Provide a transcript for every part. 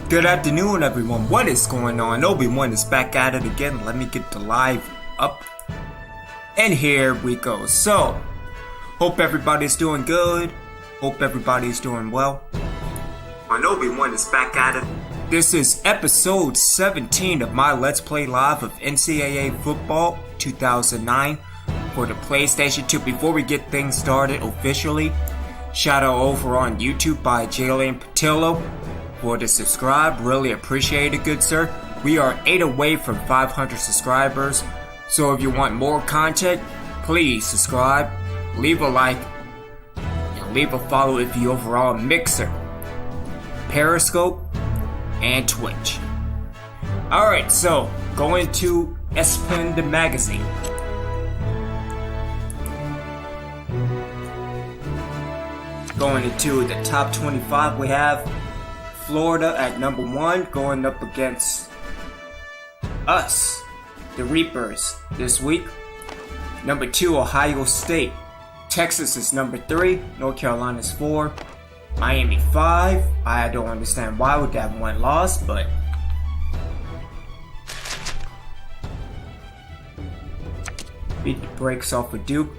Good afternoon, everyone. What is going on? Obi-Wan is back at it again. Let me get the live up. And here we go. So, hope everybody's doing good. Hope everybody's doing well. Obi-Wan is back at it. This is episode 17 of my Let's Play Live of NCAA Football 2009 for the PlayStation 2. Before we get things started officially, shout out over on YouTube by Jalen Patillo for the subscribe. Really appreciate it, good sir. We are 8 away from 500 subscribers. So if you want more content, please subscribe, leave a like, and leave a follow if you overall Mixer, Periscope, and Twitch. Alright, so going to ESPN the magazine. Going into the top 25, we have Florida at number 1, going up against us, the Reapers, this week. Number 2, Ohio State. Texas is number 3. North Carolina is 4. Miami 5. I don't understand why would that one loss, but beat the brakes off of Duke.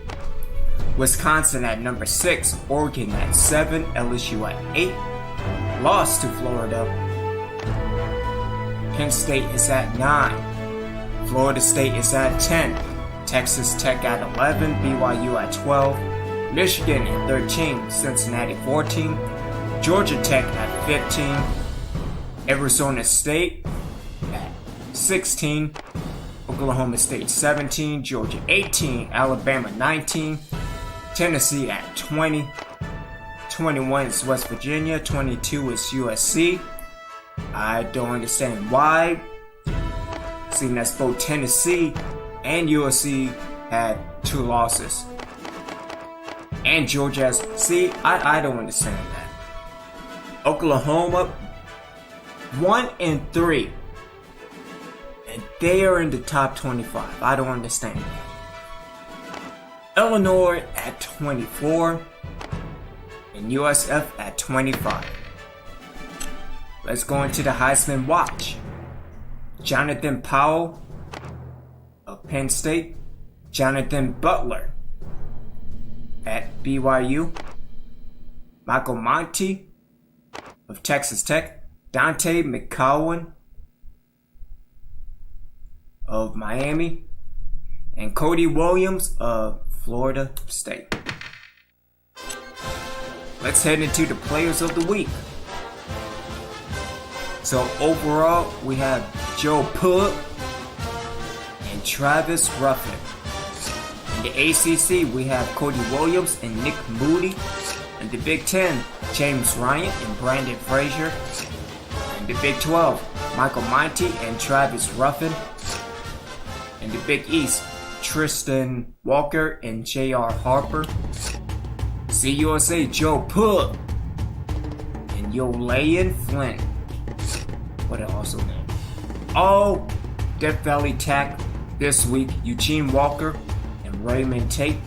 Wisconsin at number 6. Oregon at 7. LSU at 8. Lost to Florida. Penn State is at 9. Florida State is at 10. Texas Tech at 11. BYU at 12. Michigan at 13. Cincinnati 14. Georgia Tech at 15. Arizona State at 16. Oklahoma State 17. Georgia 18. Alabama 19. Tennessee at 20. 21 is West Virginia, 22 is USC. I don't understand why, seeing as both Tennessee and USC had 2 losses. And Georgia has, I don't understand that. Oklahoma, 1 and 3. And they are in the top 25. I don't understand that. Illinois at 24. And USF at 25. Let's go into the Heisman Watch. Jonathan Powell of Penn State. Jonathan Butler at BYU. Michael Monty of Texas Tech. Dante McCowan of Miami. And Cody Williams of Florida State. Let's head into the players of the week. So overall, we have Joe Pug and Travis Ruffin. In the ACC, we have Cody Williams and Nick Moody. In the Big Ten, James Ryan and Brandon Frazier. In the Big 12, Michael Monty and Travis Ruffin. In the Big East, Tristan Walker and J.R. Harper. CUSA, Joe Pug and Yolayan Flynn. What an awesome name. All Death Valley Tack this week, Eugene Walker and Raymond Tate.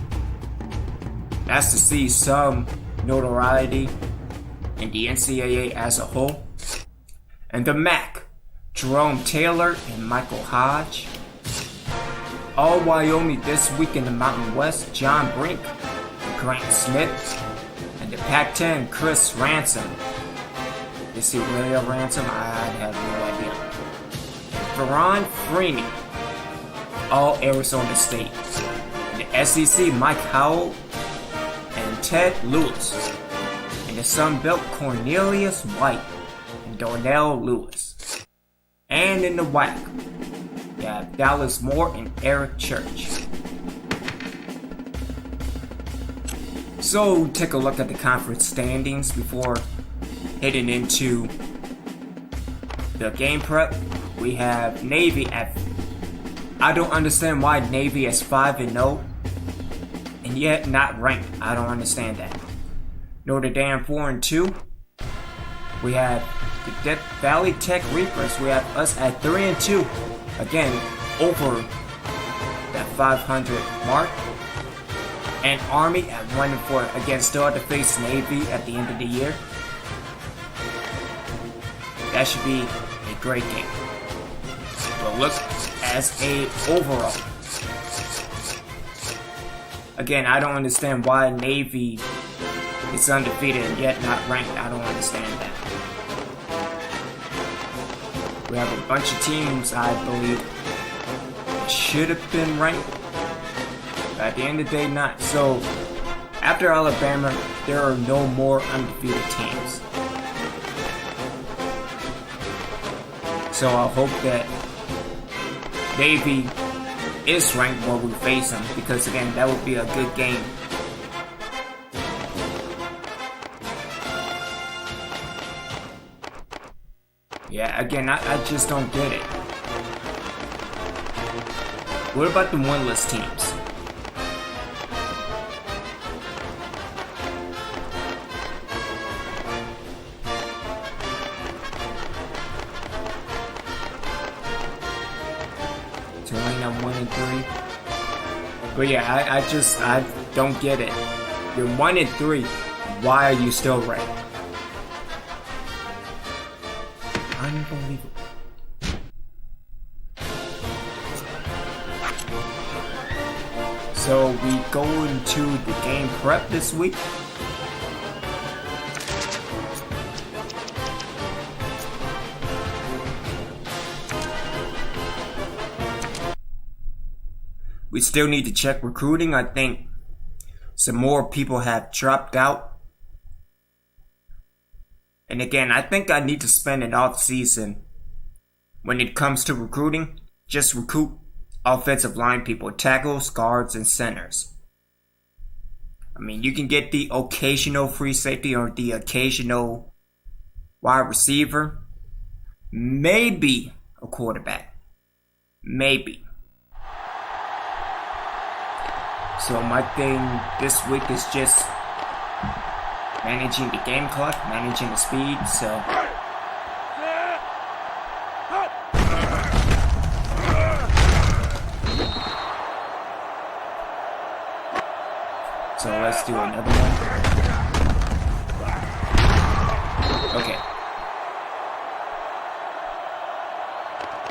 That's to see some notoriety in the NCAA as a whole. And the MAC, Jerome Taylor and Michael Hodge. All Wyoming this week in the Mountain West, John Brink, Grant Smith, and the Pac-10, Chris Ransom. Is he really a Ransom? I have no idea. Ferron Freeney, all Arizona State. In the SEC, Mike Howell and Ted Lewis. In the Sun Belt, Cornelius White and Darnell Lewis. And in the WAC, you have Dallas Moore and Eric Church. So, take a look at the conference standings before heading into the game prep. We have Navy at... I don't understand why Navy is 5-0 and yet not ranked. I don't understand that. Notre Dame 4-2. We have the Death Valley Tech Reapers. We have us at 3-2. Again, over that 500 mark. And Army at 1-4 again, still to face Navy at the end of the year. that should be a great game. But look as a overall. Again, I don't understand why Navy is undefeated and yet not ranked. I don't understand that. We have a bunch of teams, I believe, should have been ranked, but at the end of the day, not. So, after Alabama, there are no more undefeated teams. So I hope that Navy is ranked when we face them, because again, that would be a good game. Yeah, again, I just don't get it. What about the winless teams? I'm 1-3. But yeah, I don't get it. You're 1-3. Why are you still ranked? Unbelievable. So we go into the game prep this week. We still need to check recruiting. I think some more people have dropped out. And again, I think I need to spend an off season when it comes to recruiting. Just recruit offensive line people, tackles, guards, and centers. I mean, you can get the occasional free safety or the occasional wide receiver. Maybe a quarterback. Maybe. So my thing this week is just managing the game clock, managing the speed, so let's do another one. Okay.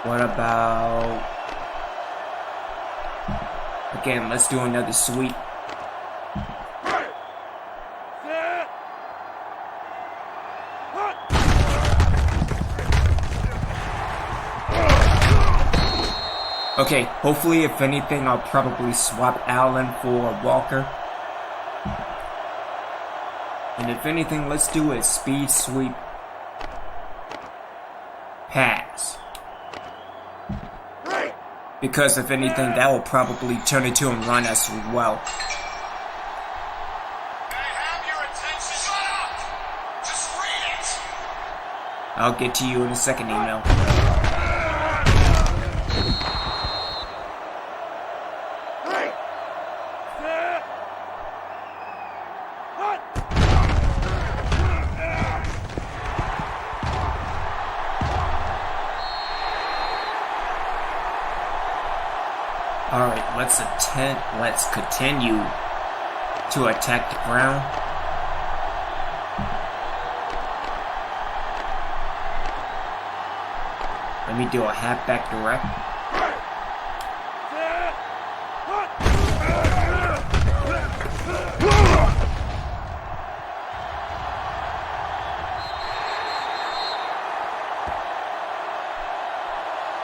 What about... Again, let's do another sweep. Okay, hopefully if anything I'll probably swap Allen for Walker. And if anything, let's do a speed sweep pass. Because if anything, that will probably turn into a run as well. I'll get to you in a second, email. Alright, let's continue to attack the ground. Let me do a halfback direct.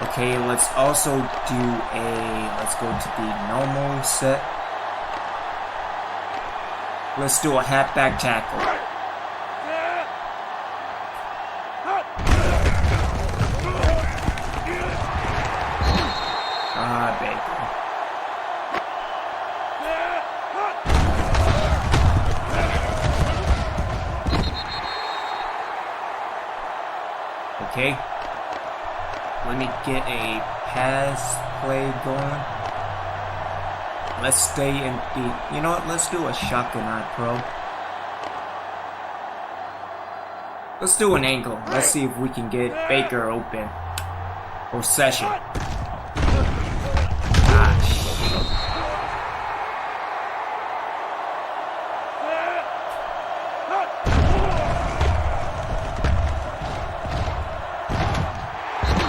Okay, let's also do let's go to the normal set. Let's do a halfback tackle. Baker. Okay. Let me get a pass play going. Let's stay in the... You know what? Let's do a shotgun on pro. Let's do an angle. Let's see if we can get Baker open. Or Session.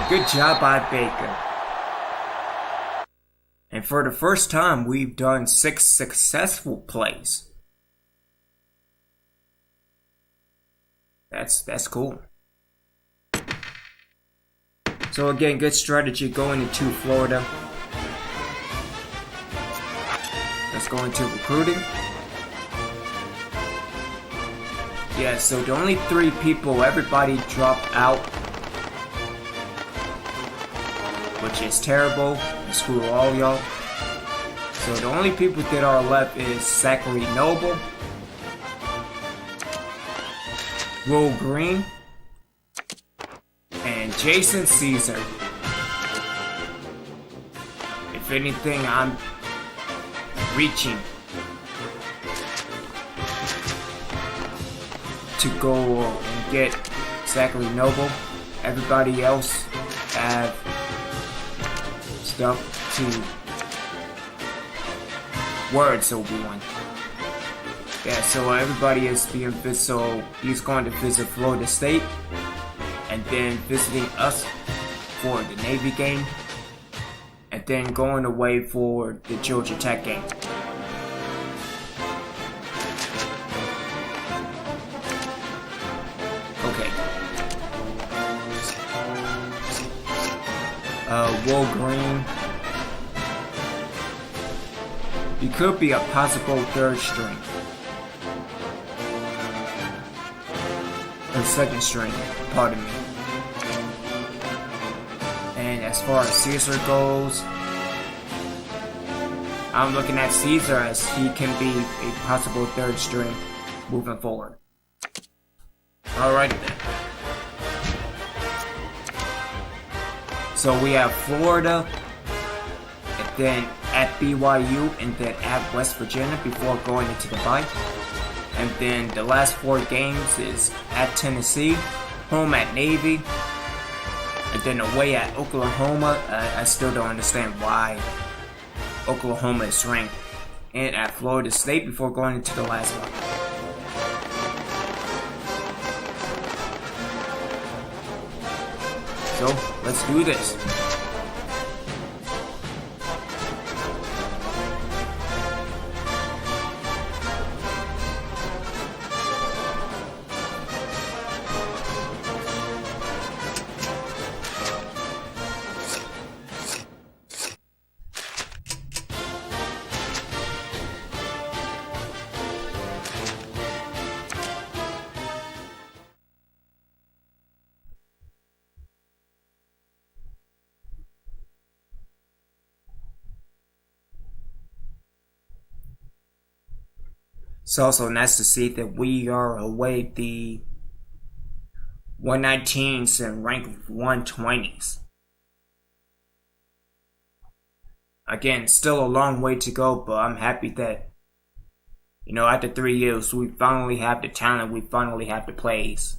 Good job by Baker. And for the first time, we've done 6 successful plays. That's cool. So again, good strategy going into Florida. Let's go into recruiting. Yeah, so the only 3 people, everybody dropped out, which is terrible. Screw all y'all. So the only people that are left is Zachary Noble, Will Green, and Jason Caesar. If anything, I'm reaching to go and get Zachary Noble. Everybody else have stuff to words Obi-Wan. Yeah, so everybody is being visited. So he's going to visit Florida State and then visiting us for the Navy game and then going away for the Georgia Tech game. Okay. Will Green. He could be a possible 3rd string. Or 2nd string, pardon me. And as far as Caesar goes, I'm looking at Caesar as he can be a possible 3rd string moving forward. Alright then. So we have Florida, and then at BYU, and then at West Virginia before going into the bye. And then the last 4 games is at Tennessee, home at Navy, and then away at Oklahoma. I still don't understand why Oklahoma is ranked. And at Florida State before going into the last one. So, let's do this. It's also nice to see that we are away the 119s and ranked 120s. Again, still a long way to go, but I'm happy that, after 3 years, we finally have the talent, we finally have the plays.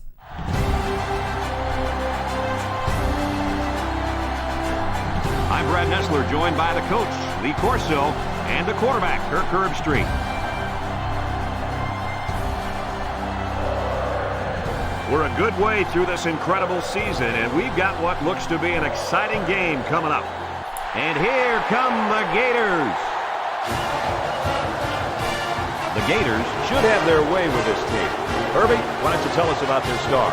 I'm Brad Nessler, joined by the coach, Lee Corso, and the quarterback, Kirk Herbstreit. We're a good way through this incredible season, and we've got what looks to be an exciting game coming up. And here come the Gators. The Gators should have their way with this team. Herbie, why don't you tell us about their star?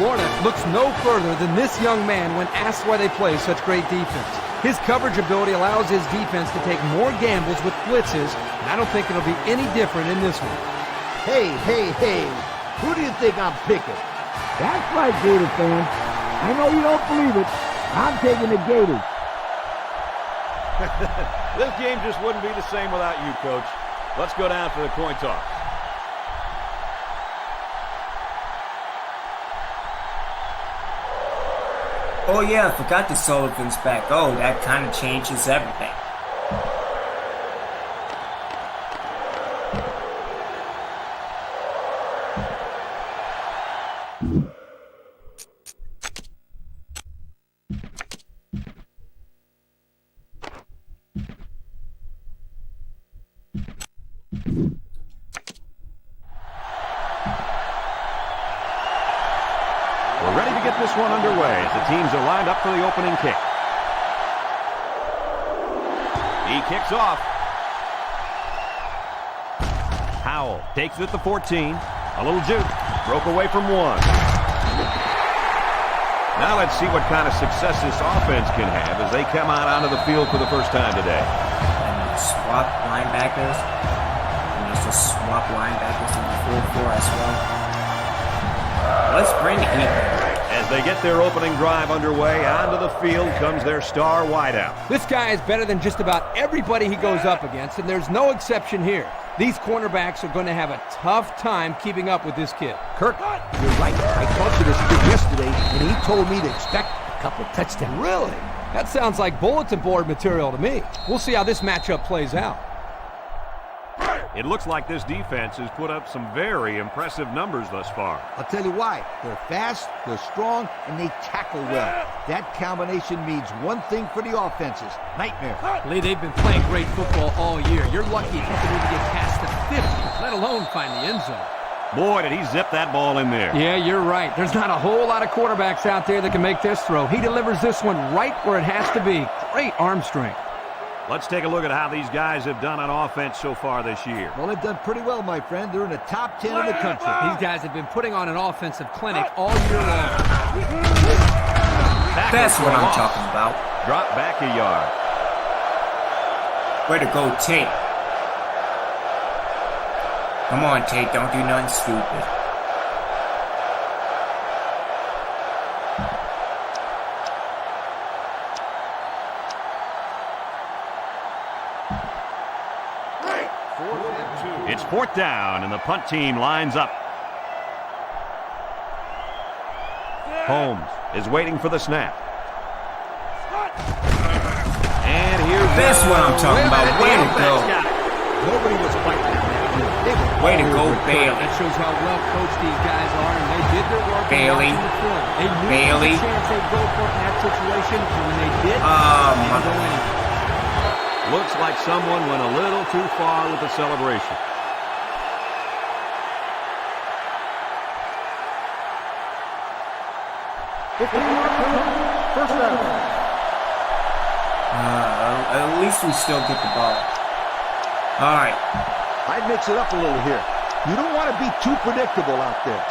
Florida looks no further than this young man when asked why they play such great defense. His coverage ability allows his defense to take more gambles with blitzes, and I don't think it'll be any different in this one. Hey. Who do you think I'm picking? That's right, Gator fans. I know you don't believe it. I'm taking the Gators. This game just wouldn't be the same without you, Coach. Let's go down for the coin toss. Oh yeah, I forgot the Sullivan's back. Oh, that kind of changes everything. We're ready to get this one underway as the teams are lined up for the opening kick. He kicks off. Howell takes it at the 14. A little juke. Broke away from one. Now let's see what kind of success this offense can have as they come out onto the field for the first time today. And swap linebackers. And also swap linebackers in the 4-4 as well. Let's bring it in. As they get their opening drive underway, onto the field comes their star wideout. This guy is better than just about everybody he goes up against, and there's no exception here. These cornerbacks are going to have a tough time keeping up with this kid. Kirk, you're right. I talked to this kid yesterday, and he told me to expect a couple touchdowns. Really? That sounds like bulletin board material to me. We'll see how this matchup plays out. It looks like this defense has put up some very impressive numbers thus far. I'll tell you why. They're fast, they're strong, and they tackle well. That combination means one thing for the offenses. Nightmare. Lee, they've been playing great football all year. You're lucky if you can even get past the 50, let alone find the end zone. Boy, did he zip that ball in there. Yeah, you're right. There's not a whole lot of quarterbacks out there that can make this throw. He delivers this one right where it has to be. Great arm strength. Let's take a look at how these guys have done on offense so far this year. Well, they've done pretty well, my friend. They're in the top 10 in the country. These guys have been putting on an offensive clinic all year long. That's what I'm talking about. Drop back a yard. Way to go, Tate. Come on, Tate. Don't do nothing stupid. It's fourth down, and the punt team lines up. Holmes is waiting for the snap. And here's That's what I'm talking about. Way to go. Nobody was fighting that. Way to go, Bailey. That shows how well coached these guys are, and they did their work. Bailey. They knew Bailey. the chance they'd go for it in that situation, and when they did, they my. didn't go anywhere. Looks like someone went a little too far with the celebration. First down. At least we still get the ball. All right. I'd mix it up a little here. You don't want to be too predictable out there.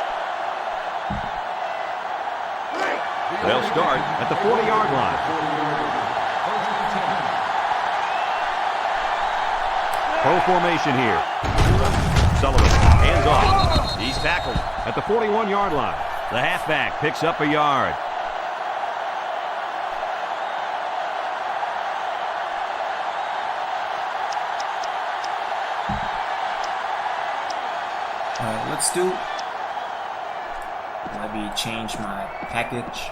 They'll start at the 40-yard line. Pro formation here. Sullivan hands off. He's tackled at the 41-yard line. The halfback picks up a yard. Let's do. Let me change my package.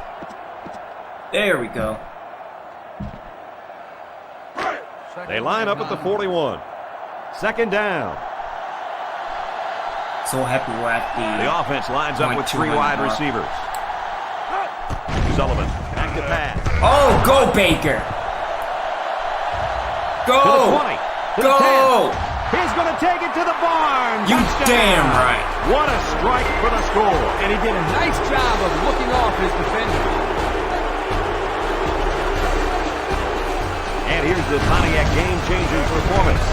There we go. They line up at the 41. Second down. So happy we're at The offense lines up with three 200 wide mark. receivers. Sullivan back to pass. Oh, go Baker! To the Go! 20. To the Go! 10. He's going to take it to the barn. You Touchdown. damn right. What a strike for the score. And he did a nice job of looking off his defender. And here's the Pontiac game-changing performance.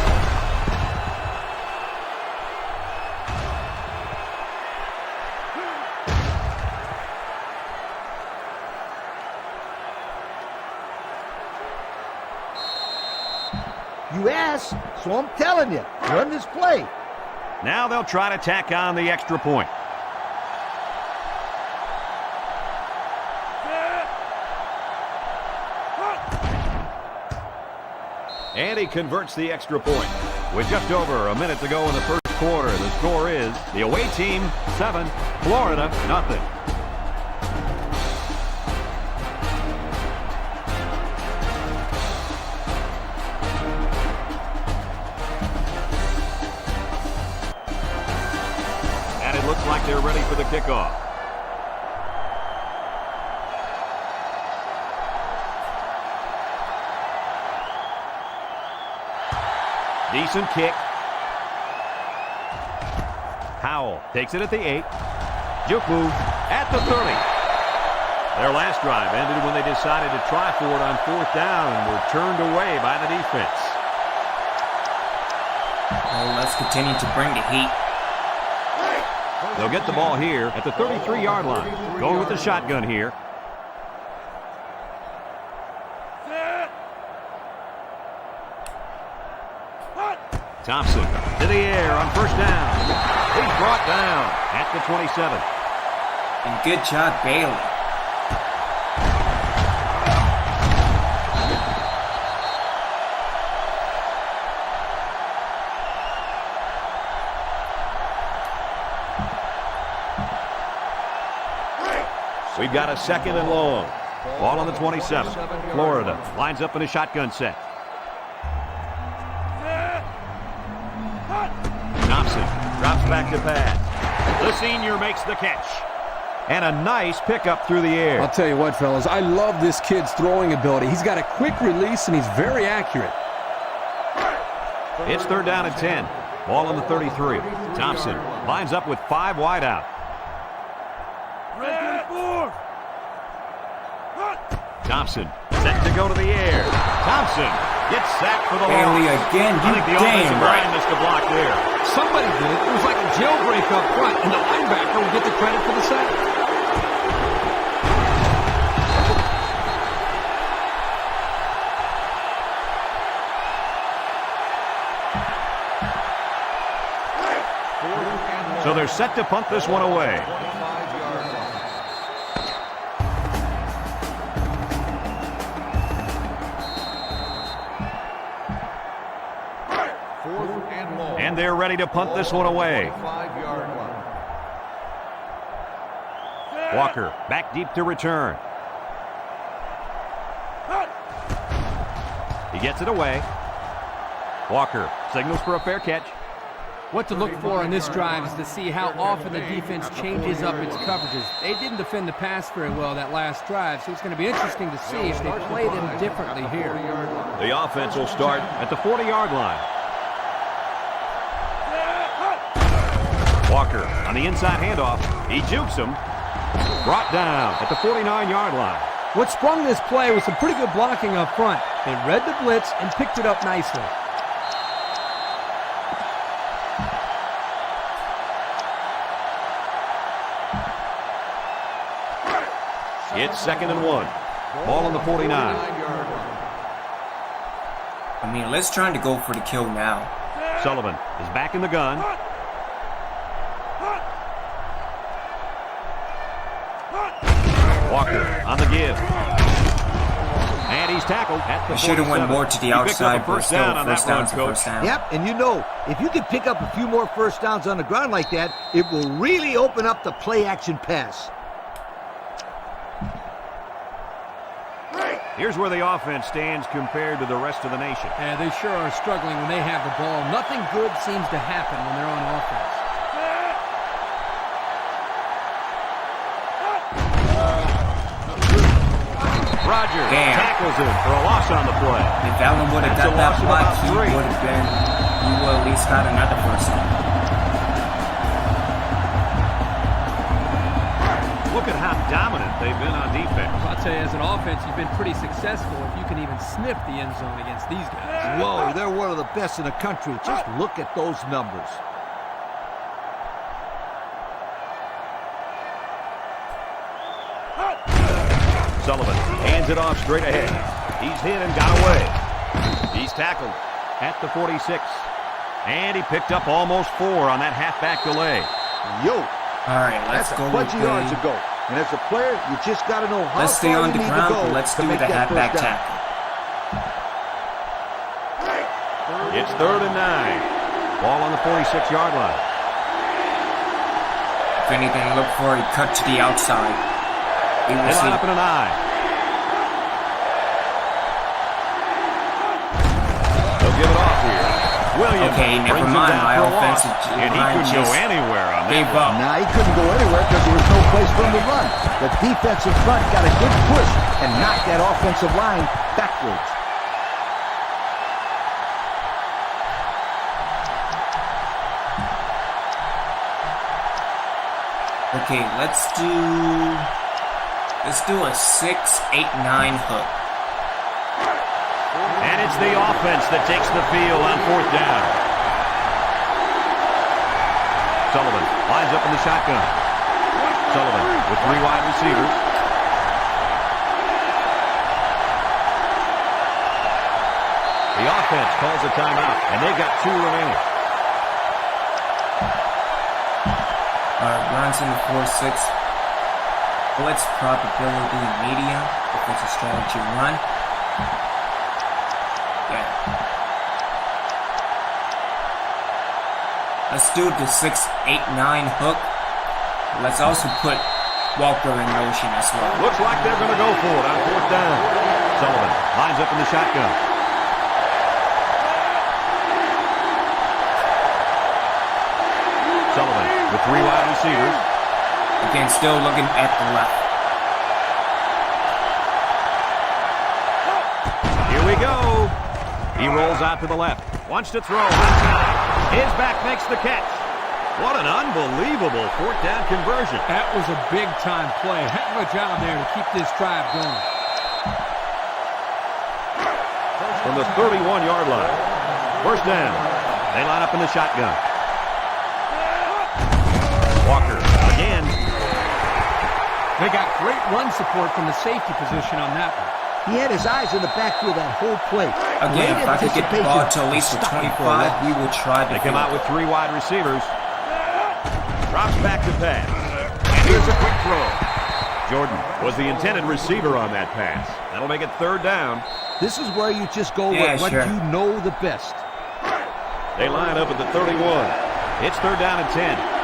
You asked, so I'm telling you. Run this play. Now they'll try to tack on the extra point. And he converts the extra point. With just over a minute to go in the first quarter, the score is the away team 7, Florida nothing. And it looks like they're ready for the kickoff. Decent kick. Howell takes it at the 8. Juke move at the 30. Their last drive ended when they decided to try for it on 4th down and were turned away by the defense. Oh, let's continue to bring the heat. They'll get the ball here at the 33-yard line. Going with the shotgun here. Thompson to the air on 1st down. He's brought down at the 27. And good job, Bailey. We've got a 2nd and long. Ball on the 27. Florida lines up in a shotgun set. Thompson drops back to pass. The senior makes the catch. And a nice pickup through the air. I'll tell you what, fellas, I love this kid's throwing ability. He's got a quick release, and he's very accurate. It's 3rd down and 10. Ball on the 33. Thompson lines up with 5 wide out. Thompson set to go to the air. Thompson gets sacked for the loss. Bailey again, I think the offensive line missed a block there. Somebody did. It was like a jailbreak up front, and the linebacker will get the credit for the sack. So they're set to punt this one away. And they're ready to punt this one away. Walker back deep to return. He gets it away. Walker signals for a fair catch. What to look for on this drive is to see how often the defense changes up its coverages. They didn't defend the pass very well that last drive, so it's going to be interesting to see if they play them differently here. The offense will start at the 40-yard line. Walker on the inside handoff. He jukes him. Brought down at the 49-yard line. What sprung this play was some pretty good blocking up front. They read the blitz and picked it up nicely. It's 2nd and 1. Ball on the 49. I mean, let's try to go for the kill now. Sullivan is back in the gun. Walker on the give. And he's tackled at the 47. We should have went more to the outside, but first still, down on that first run, down's a Coach. first down. Yep, and you know, if you can pick up a few more first downs on the ground like that, it will really open up the play-action pass. Here's where the offense stands compared to the rest of the nation. Yeah, they sure are struggling when they have the ball. Nothing good seems to happen when they're on offense. Roger tackles him for a loss on the play. If Allen would have got that block, he would at least got another first down. Look at how dominant they've been on defense. I'll tell you, as an offense, you've been pretty successful if you can even sniff the end zone against these guys. Whoa, they're one of the best in the country. Just look at those numbers. Sullivan hands it off straight ahead. He's hit and got away. He's tackled at the 46. And he picked up almost 4 on that halfback delay. Yo, All right, let's that's go a bunch of with yards ago. And as a player, you just got to know how let's stay far on you the need ground, to go but let's to do make the that halfback first down. tackle. It's 3rd and 9. Ball on the 46-yard line. If anything, look for a cut to the outside. We will They see. line up in an eye. They'll give it off here. Williams Okay, never brings him mind. down My for a loss. offensive And he line couldn't go just anywhere on that. gave up. Nah, he couldn't go anywhere because there was no place for him to run. The defensive front got a good push and knocked that offensive line backwards. Okay, let's Let's do a 6-8-9 hook. And it's the offense that takes the field on 4th down. Sullivan lines up in the shotgun. Sullivan with 3 wide receivers. The offense calls a timeout, and they've got 2 remaining. Runs in the 4-6. Blitz probability medium. Defensive strategy run. Yeah. Let's do the 6-8-9 hook. Let's also put Walker in motion as well. Looks like they're going to go for it on 4th down. Sullivan lines up in the shotgun. Sullivan with 3 wide receivers. Again, still looking at the left. Here we go. He rolls out to the left. Wants to throw. His back makes the catch. What an unbelievable 4th down conversion. That was a big-time play. Heck of a job there to keep this drive going. From the 31-yard line. 1st down. They line up in the shotgun. Walker again. They got great run support from the safety position on that one. He had his eyes in the backfield that whole play. Again, if I could get the ball to at least the 25, we will try to. They come out with 3 wide receivers. Drops back to pass. And here's a quick throw. Jordan was the intended receiver on that pass. That'll make it 3rd down. This is where you just go with what you know the best. They line up at the 31. It's 3rd down and 10.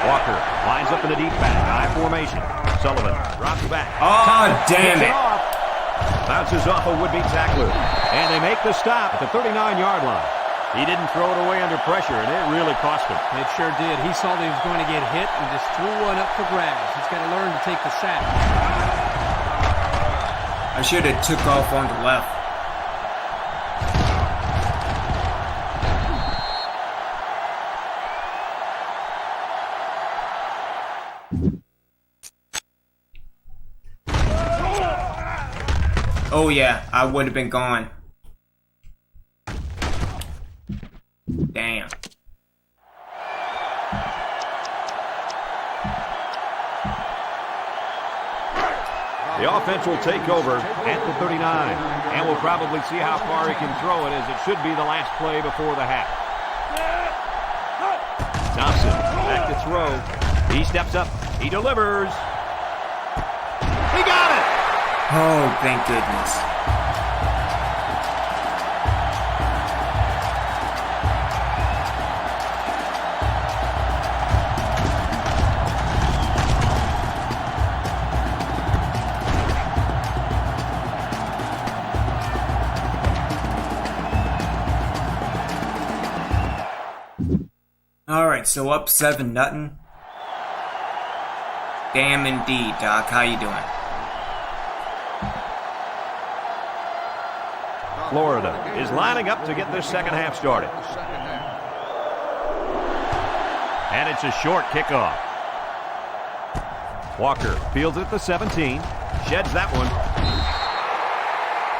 Walker lines up in the deep back. I formation. Sullivan drops back. Oh, damn it. Bounces off a would-be tackler. And they make the stop at the 39-yard line. He didn't throw it away under pressure, and it really cost him. It sure did. He saw that he was going to get hit and just threw one up for grabs. He's got to learn to take the sack. I should have took off on the left. Oh yeah, I would have been gone. Damn. The offense will take over at the 39, and we'll probably see how far he can throw it, as it should be the last play before the half. Thompson back to throw. He steps up. He delivers. He got it! Oh, thank goodness. Alright, so up 7-0. Damn indeed, Doc. How you doing? Florida is lining up to get their second half started. And it's a short kickoff. Walker fields it at the 17. Sheds that one.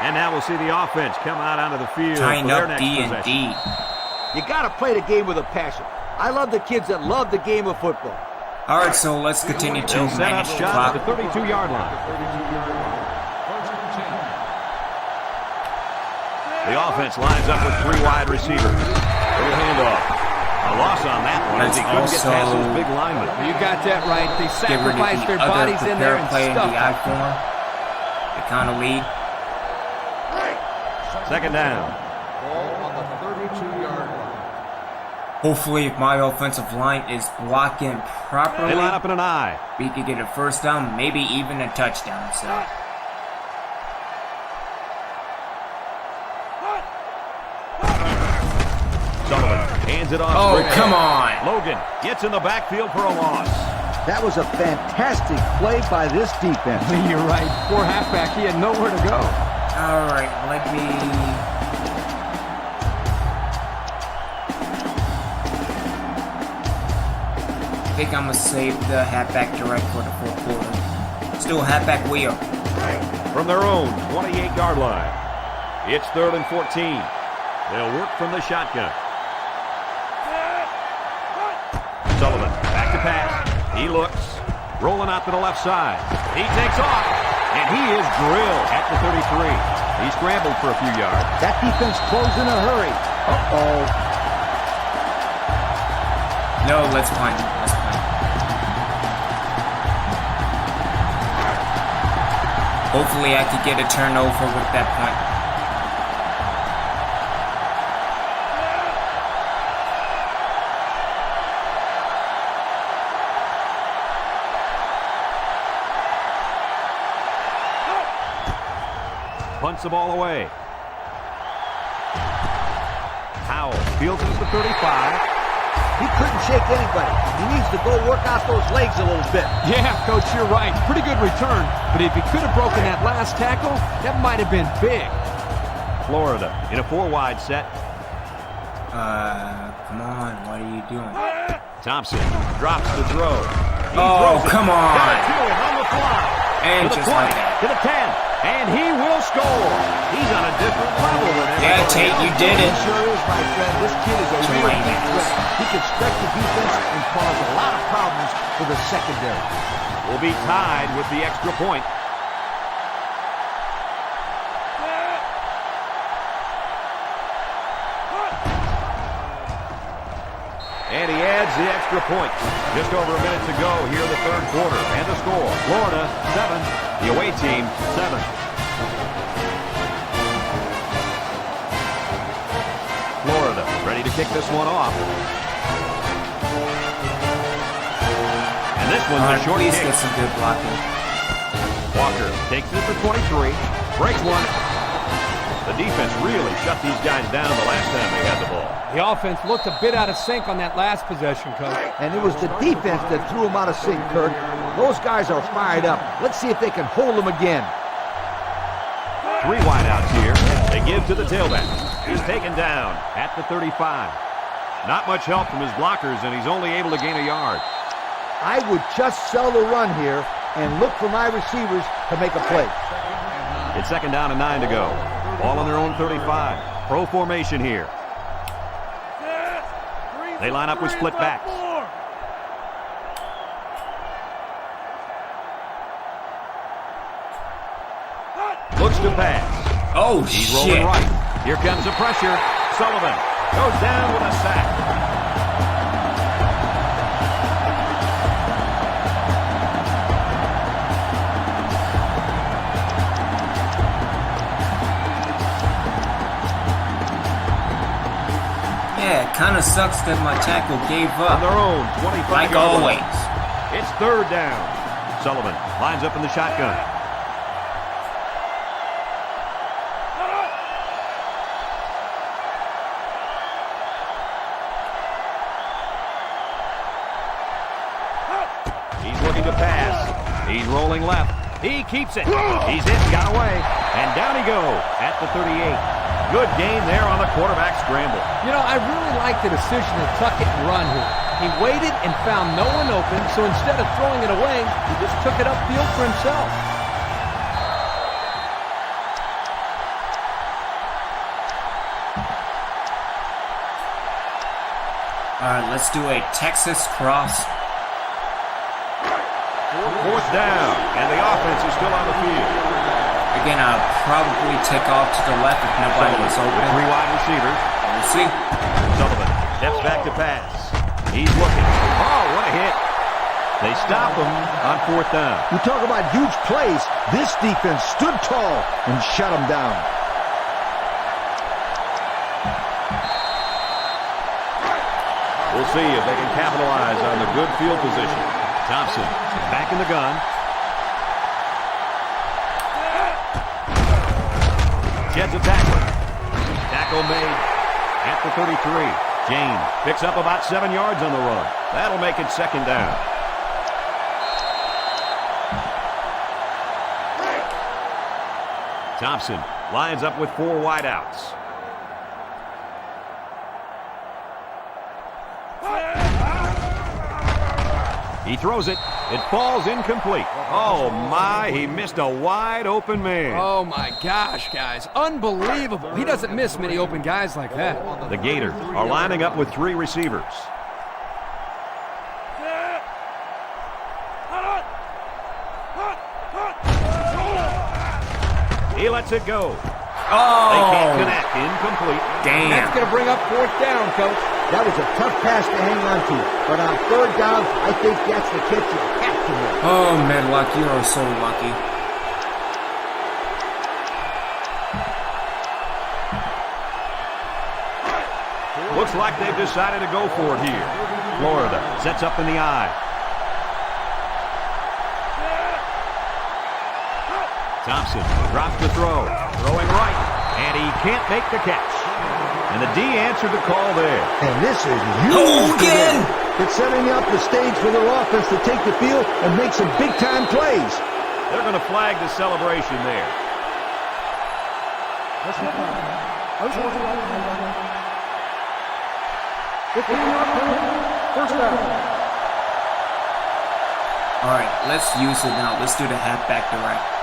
And now we'll see the offense come out onto the field Tying for their up next D possession. and D. You got to play the game with a passion. I love the kids that love the game of football. Alright, so let's continue to They'll set up manage the shot at clock. the 32-yard line. The offense lines up with 3 wide receivers. Little handoff. A loss on that one as he couldn't get past those big linemen. You got that right. They Get rid of sacrificed the their other bodies in there prepare and play in the stuffed I them. form. They kind of lead. Second down. Hopefully, if my offensive line is blocking properly, They line up in an I. we could get a first down, maybe even a touchdown. So, Sullivan hands it off. oh straight come ahead. on! Logan gets in the backfield for a loss. That was a fantastic play by this defense. You're right. Poor halfback. He had nowhere to go. All right, let me. think I'm going to save the halfback direct for the fourth quarter. Still halfback wheel. From their own 28-yard line, it's 3rd and 14. They'll work from the shotgun. Sullivan back to pass. He looks, rolling out to the left side. He takes off, and he is drilled at the 33. He scrambled for a few yards. That defense closed in a hurry. Uh-oh. No, let's punt. Let's punt. Hopefully I could get a turnover with that punt. Punts the ball away. Howell fields it at the 35. He couldn't shake anybody. He needs to go work out those legs a little bit. Yeah, Coach, you're right. Pretty good return. But if he could have broken that last tackle, that might have been big. Florida in a 4-wide set. Come on. What are you doing? Thompson drops the throw. He Oh, throws it. come on. Got it to him on the fly. And to the just 20, like that. to the 10. And he will score. He's on a different level than Yeah, everybody Tate, else. you did He it. sure is, my friend. This kid is a real Tulane deep is. threat. He can stretch the defense and cause a lot of problems for the secondary. Will be tied with the extra point. And he adds the extra point. Just over a minute to go here in the third quarter. And the score, Florida 7, the away team 7. Florida ready to kick this one off. And this one's a short Please kick. get some good blocking. Walker takes it to 23, breaks one. The defense really shut these guys down the last time they had the ball. The offense looked a bit out of sync on that last possession, Coach. And it was the defense that threw him out of sync, Kirk. Those guys are fired up. Let's see if they can hold them again. 3 wideouts here. They give to the tailback. He's taken down at the 35. Not much help from his blockers, and he's only able to gain a yard. I would just sell the run here and look for my receivers to make a play. It's 2nd down and 9 to go. Ball on their own 35. Pro formation here. They line up with split backs. Looks to pass. Oh, He's shit. rolling right. Here comes the pressure. Sullivan goes down with a sack. Yeah, it kind of sucks that my tackle gave On up. their own 25. Like always. It's 3rd down. Sullivan lines up in the shotgun. He's looking to pass. He's rolling left. He keeps it. He's hit, got away. And down he goes at the 38. Good game there on the quarterback scramble. You know, I really like the decision to tuck it and run here. He waited and found no one open, so instead of throwing it away, he just took it upfield for himself. All right, let's do a Texas cross. 4th down, and the offense is still on the field. Again, I'll probably take off to the left if nobody is With open. 3 wide receivers. We'll see. Sullivan steps back to pass. He's looking. Oh, what a hit. They stop him on 4th down. You talk about huge plays. This defense stood tall and shut them down. We'll see if they can capitalize on the good field position. Thompson back in the gun. Jets a tackle. Tackle made at the 33. James picks up about 7 yards on the run. That'll make it 2nd down. Thompson lines up with 4 wideouts. He throws it. It falls incomplete. Oh, my. He missed a wide open man. Oh, my gosh, guys. Unbelievable. He doesn't miss many open guys like that. The Gators are lining up with 3 receivers. He lets it go. Oh! They can't connect. Incomplete. Damn. That's going to bring up 4th down, Coach. That was a tough pass to hang on to. But on 3rd down, I think that's the catch you have to make. Oh, Medlock, you are so lucky. Looks like they've decided to go for it here. Florida sets up in the eye. Thompson drops the throw. Throwing right. And he can't make the catch. And the D answered the call there. And this is huge for them. It's setting up the stage for their offense to take the field and make some big-time plays. They're going to flag the celebration there. All right, let's use it now. Let's do the halfback direct.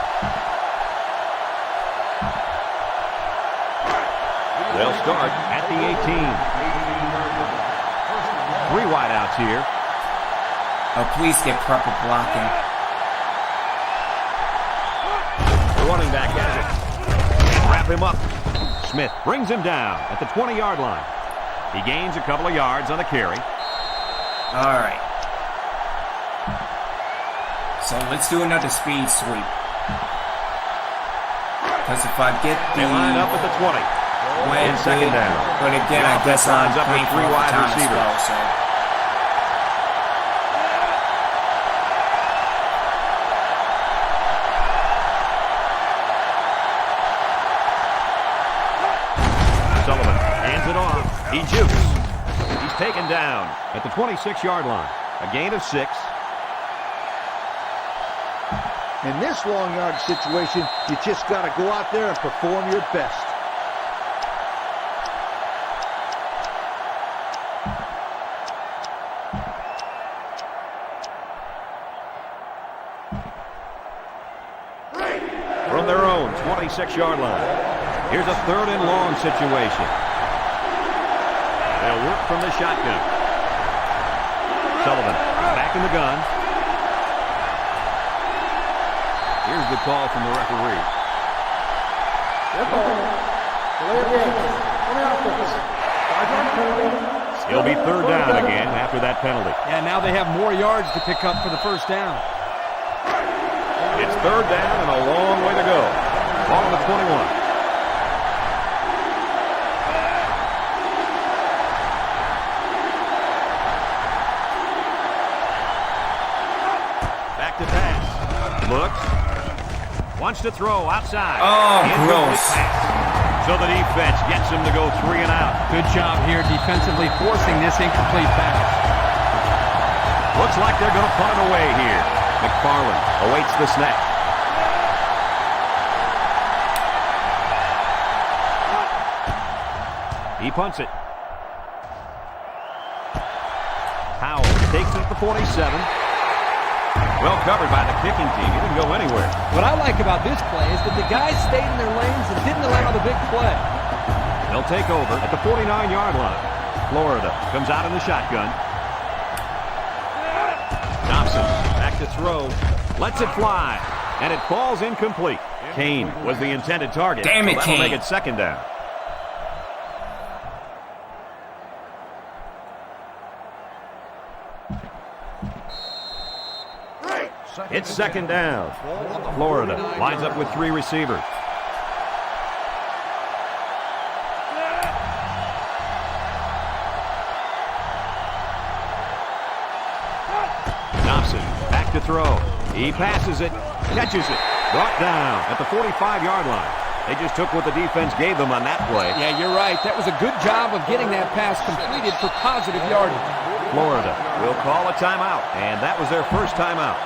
They'll start at the 18. 3 wideouts here. Oh, please get proper blocking. The running back has it. Wrap him up. Smith brings him down at the 20-yard line. He gains a couple of yards on the carry. All right. So let's do another speed sweep. Because if I get the... They line up at the 20. In second down. But again, I guess I'm up with playing 3 for wide time as receivers. well, so... Sullivan hands it off. He jukes. He's taken down at the 26-yard line. A gain of 6. In this long yard situation, you just got to go out there and perform your best. From their own 26-yard line. Here's a 3rd and long situation. They'll work from the shotgun. Sullivan back in the gun. Here's the call from the referee. It'll be 3rd down again after that penalty. Yeah, now they have more yards to pick up for the 1st down. It's 3rd down and a long way to go. Ball on the 21. Back to pass. Looks. Wants to throw outside. Oh, Incomplete gross. pass. So the defense gets him to go 3 and out. Good job here defensively forcing this incomplete pass. Looks like they're going to punt it away here. McFarland awaits the snap. He punts it. Howell takes it at the 47. Well covered by the kicking team. He didn't go anywhere. What I like about this play is that the guys stayed in their lanes and didn't allow the big play. They'll take over at the 49-yard line. Florida comes out in the shotgun. Thompson back to throw. Lets it fly. And it falls incomplete. Kane was the intended target. Damn it, so that'll Kane. make it 2nd down. It's 2nd down. Florida lines up with 3 receivers. Thompson back to throw. He passes it, catches it, brought down at the 45-yard line. They just took what the defense gave them on that play. Yeah, you're right. That was a good job of getting that pass completed for positive yardage. Florida will call a timeout, and that was their first timeout.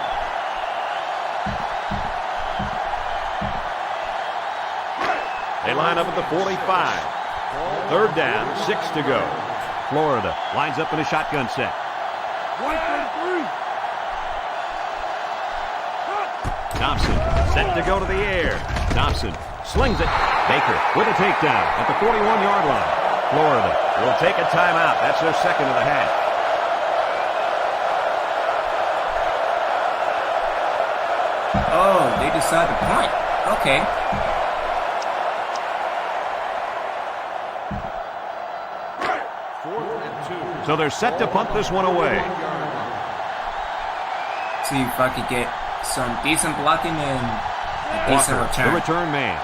They line up at the 45. 3rd down, 6 to go. Florida lines up in a shotgun set. Thompson set to go to the air. Thompson slings it. Baker with a takedown at the 41-yard line. Florida will take a timeout. That's their second of the half. Oh, they decide to punt. Okay. So they're set to punt this one away. See if I could get some decent blocking and a decent Walker, return. the return man.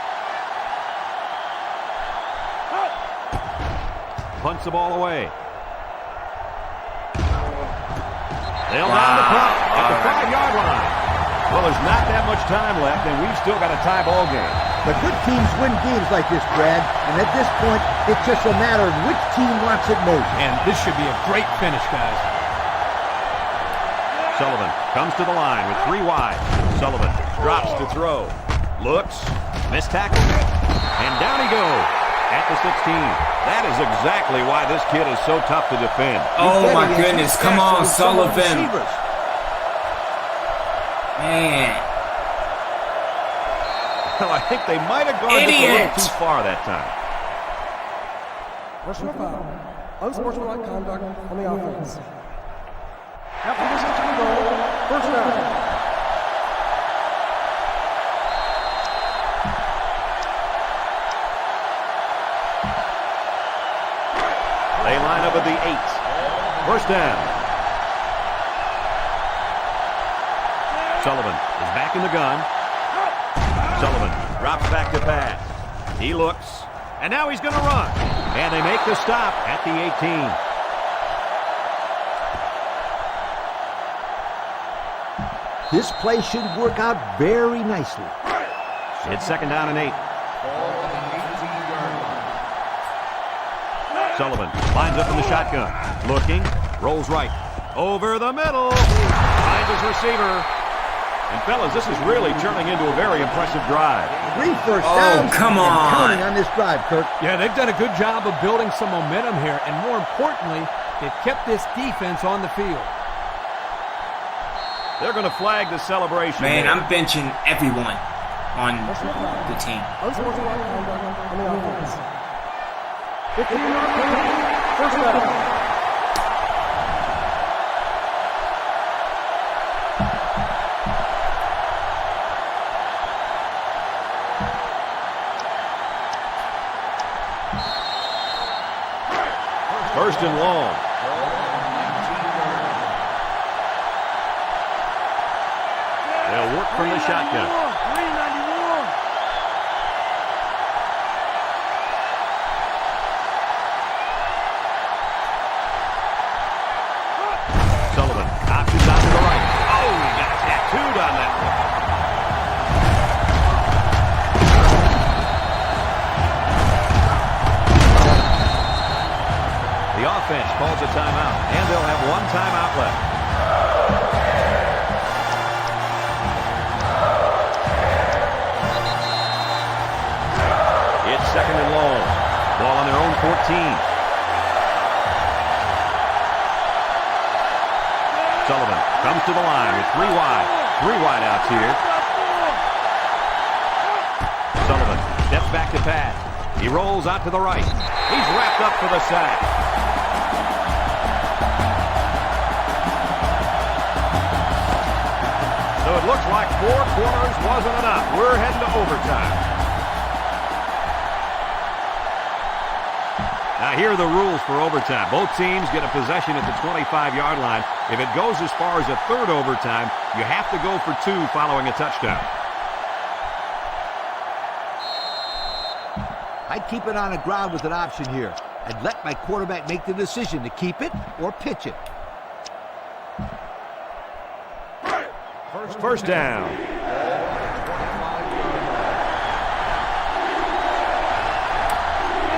Punts the ball away. They'll down the punt at the 5-yard line. Well, there's not that much time left, and we've still got a tie ball game. The good teams win games like this, Brad. And at this point, it's just a matter of which team wants it most. And this should be a great finish, guys. Sullivan comes to the line with 3 wide. Sullivan drops to throw. Looks. Missed tackle. And down he goes at the 16. That is exactly why this kid is so tough to defend. Oh my goodness. Come on, Sullivan. Man. Well, I think they might have gone just a little too far that time. Personal foul. Unsportsmanlike conduct on the offense. After this is to go, first down. They line up at the 8. First down. Sullivan is back in the gun. Sullivan drops back to pass. He looks, and now he's going to run. And they make the stop at the 18. This play should work out very nicely. It's second down and 8. Sullivan lines up in the shotgun. Looking, rolls right. Over the middle. Finds his receiver. And fellas, this is really turning into a very impressive drive. 3 first Oh, downs. come and on. counting on this drive, Kirk. Yeah, they've done a good job of building some momentum here, and more importantly, they've kept this defense on the field. They're going to flag the celebration. Man, here. I'm benching everyone on the team. Unsportsmanlike conduct on the offense. 15-yard penalty. First down. First and long. They'll work from the shotgun. 391. Sullivan options out to the right. Oh, he got tattooed on that one. The offense calls a timeout, and they'll have 1 timeout left. It's second and long. Ball on their own 14. Sullivan comes to the line with 3 wide. 3 wide outs here. Sullivan steps back to pass. He rolls out to the right. He's wrapped up for the sack. So it looks like 4 quarters wasn't enough. We're heading to overtime. Now, here are the rules for overtime. Both teams get a possession at the 25-yard line. If it goes as far as a third overtime, you have to go for 2 following a touchdown. I'd keep it on the ground with an option here. I'd let my quarterback make the decision to keep it or pitch it. First down.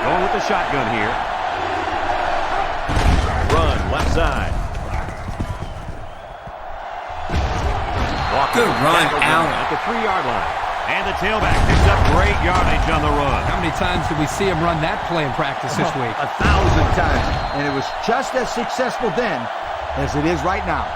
Going with the shotgun here. Run, left side. Walker, Good run, Allen. at the 3-yard line. And the tailback picks up great yardage on the run. How many times did we see him run that play in practice this week? 1,000 times. And it was just as successful then as it is right now.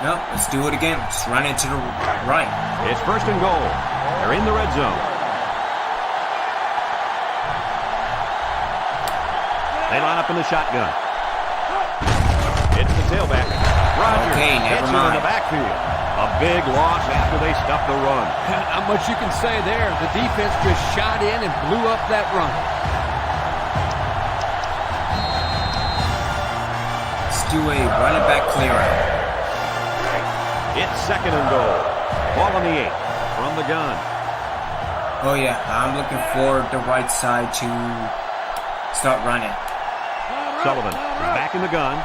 No, let's do it again. Let's run it to the right. It's first and goal. They're in the red zone. They line up in the shotgun. It's the tailback. Rodgers Okay, never hits him in mind. the backfield. A big loss after they stuffed the run. Not much you can say there. The defense just shot in and blew up that run. Let's do a running back clear out. It's second and goal. Ball on the 8 from the gun. Oh yeah, I'm looking for the right side to start running. Sullivan is back in the gun.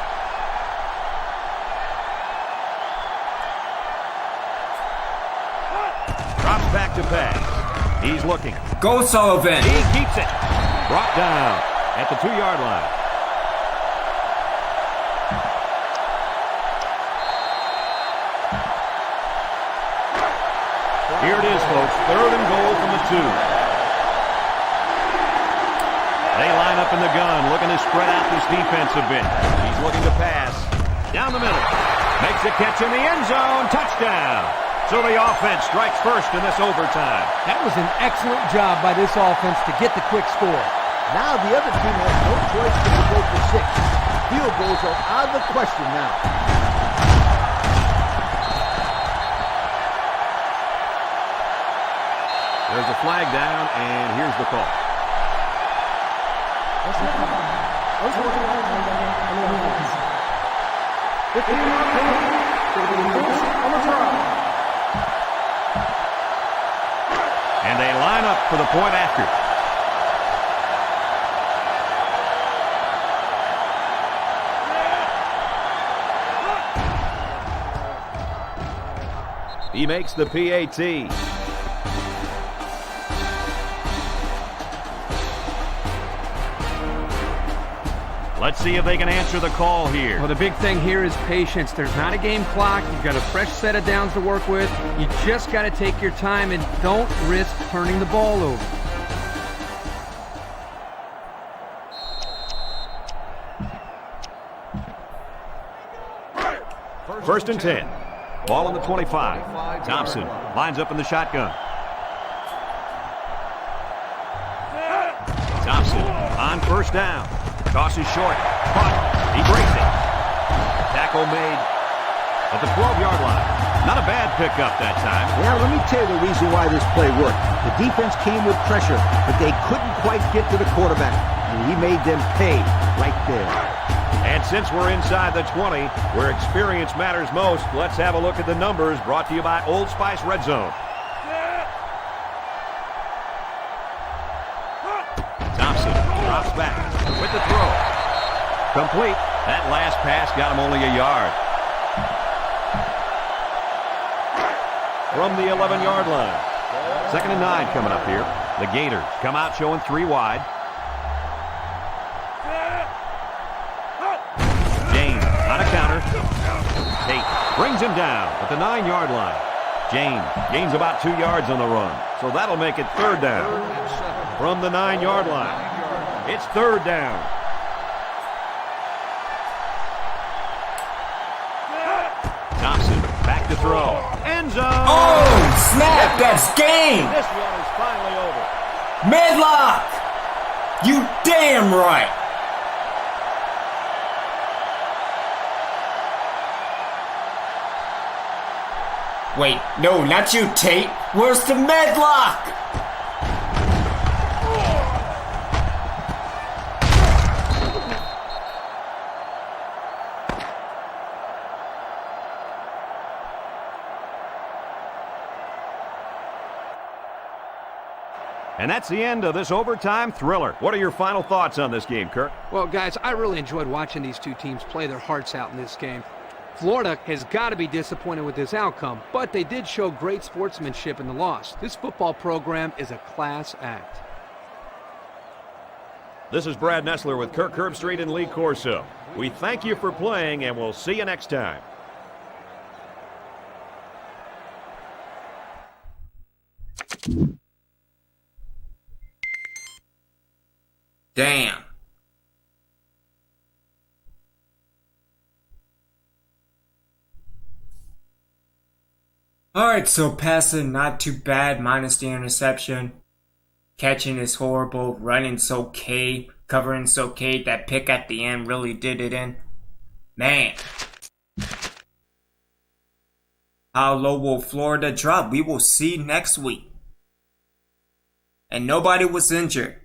Drops back to pass. He's looking. Go Sullivan! He keeps it. Brought down at the 2-yard line. Here it is, folks. Third and goal from the 2. They line up in the gun, looking to spread out this defense a bit. He's looking to pass. Down the middle. Makes a catch in the end zone. Touchdown. So the offense strikes first in this overtime. That was an excellent job by this offense to get the quick score. Now the other team has no choice but to go for 6. Field goals are out of the question now. There's a flag down, and here's the call. Unsportsmanlike conduct on the offense. 15-yard penalty for the Eagles on the try. And they line up for the point after. He makes the PAT. Let's see if they can answer the call here. Well, the big thing here is patience. There's not a game clock. You've got a fresh set of downs to work with. You just got to take your time and don't risk turning the ball over. First and 10. Ball on the 25. Thompson lines up in the shotgun. Thompson on first down. Toss is short. Caught. He breaks it. Tackle made at the 12-yard line. Not a bad pickup that time. Now, let me tell you the reason why this play worked. The defense came with pressure, but they couldn't quite get to the quarterback. And he made them pay right there. And since we're inside the 20, where experience matters most, let's have a look at the numbers brought to you by Old Spice Red Zone. Thompson drops back with the throw. Complete. That last pass got him only a yard. From the 11-yard line. Second and 9 coming up here. The Gators come out showing 3 wide. James on a counter. Tate brings him down at the 9-yard line. James gains about 2 yards on the run. So that'll make it third down. From the 9-yard line. It's third down. Thompson back to throw. End zone. Oh, snap! That's game! This one is finally over. Medlock! You damn right! Wait, no, not you, Tate. Where's the Medlock? And that's the end of this overtime thriller. What are your final thoughts on this game, Kirk? Well, guys, I really enjoyed watching these two teams play their hearts out in this game. Florida has got to be disappointed with this outcome, but they did show great sportsmanship in the loss. This football program is a class act. This is Brad Nessler with Kirk Herbstreit and Lee Corso. We thank you for playing, and we'll see you next time. Damn. Alright, so passing not too bad, minus the interception. Catching is horrible, running's okay, covering's okay. That pick at the end really did it in. Man. How low will Florida drop? We will see next week. And nobody was injured.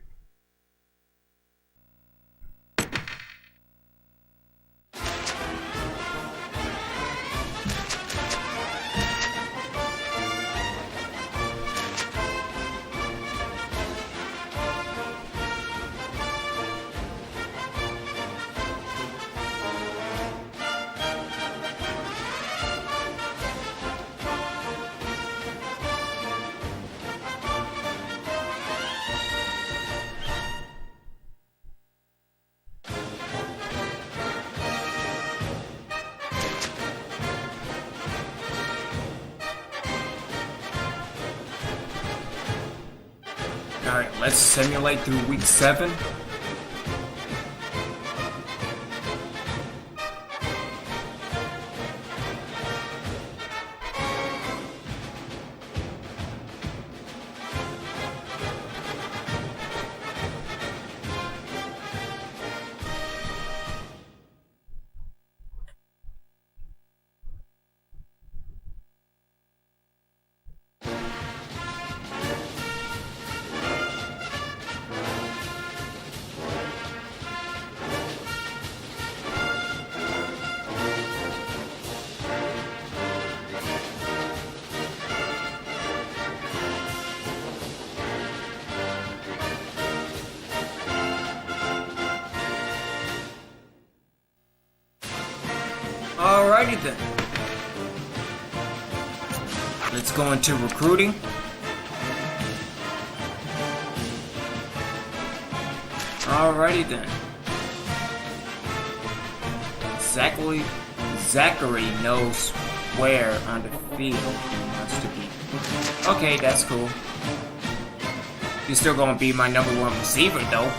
Alright, let's simulate through week 7. Alrighty then. Let's go into recruiting. Alrighty then. Zachary knows where on the field he wants to be. Okay, that's cool. He's still gonna be my number 1 receiver though.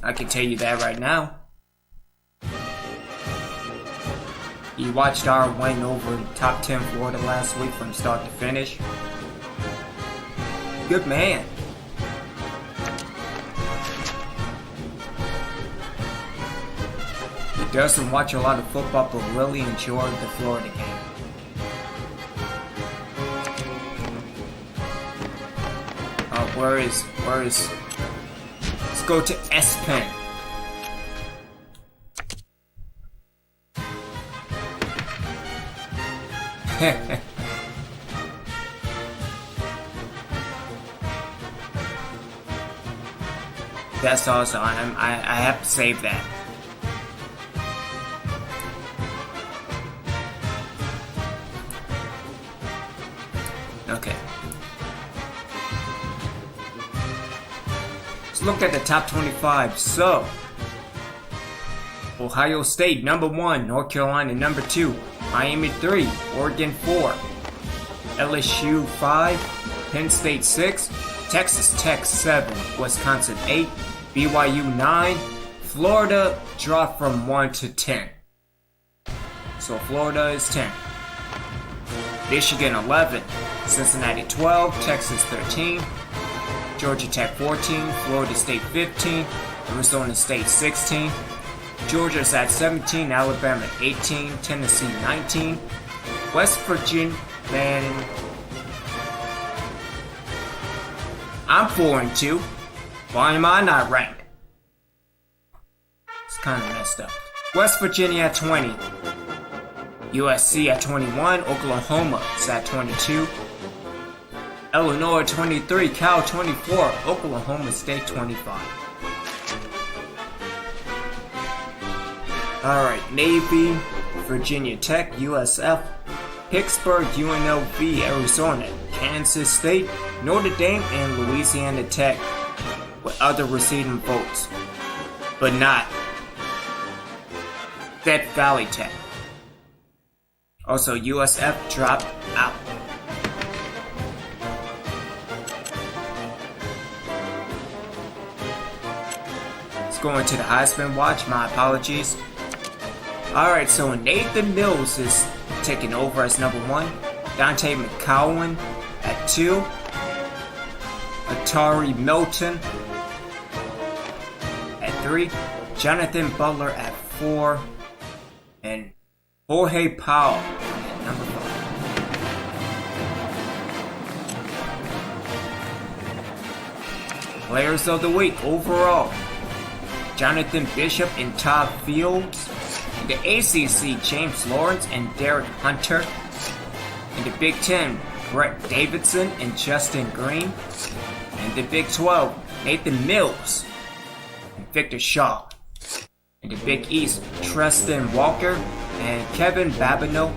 I can tell you that right now. You watched our win over top 10 Florida last week from start to finish. Good man. He doesn't watch a lot of football but really enjoyed the Florida game. Where is... Let's go to S-Pen. That's awesome. I have to save that. Okay. Let's look at the top 25. So, Ohio State number 1, North Carolina number 2, Miami 3, Oregon 4, LSU 5, Penn State 6, Texas Tech 7, Wisconsin 8, BYU 9, Florida dropped from 1 to 10. So Florida is 10. Michigan 11, Cincinnati 12, Texas 13, Georgia Tech 14, Florida State 15, Arizona State 16, Georgia's at 17, Alabama 18, Tennessee 19, West Virginia, man, I'm 4-2. Why am I not ranked? It's kind of messed up. West Virginia at 20, USC at 21, Oklahoma is at 22, Illinois 23, Cal 24, Oklahoma State 25. Alright, Navy, Virginia Tech, USF, Pittsburgh, UNLV, Arizona, Kansas State, Notre Dame, and Louisiana Tech with other receiving votes, but not Death Valley Tech. Also, USF dropped out. Let's go into the Heisman watch. My apologies. Alright, so Nathan Mills is taking over as number 1. Dante McCowan at 2. Atari Milton at 3. Jonathan Butler at 4. And Jorge Powell at number 5. Players of the Week overall: Jonathan Bishop and Todd Fields. In the ACC, James Lawrence and Derek Hunter. In the Big Ten, Brett Davidson and Justin Green. In the Big 12, Nathan Mills and Victor Shaw. In the Big East, Tristan Walker and Kevin Babineau.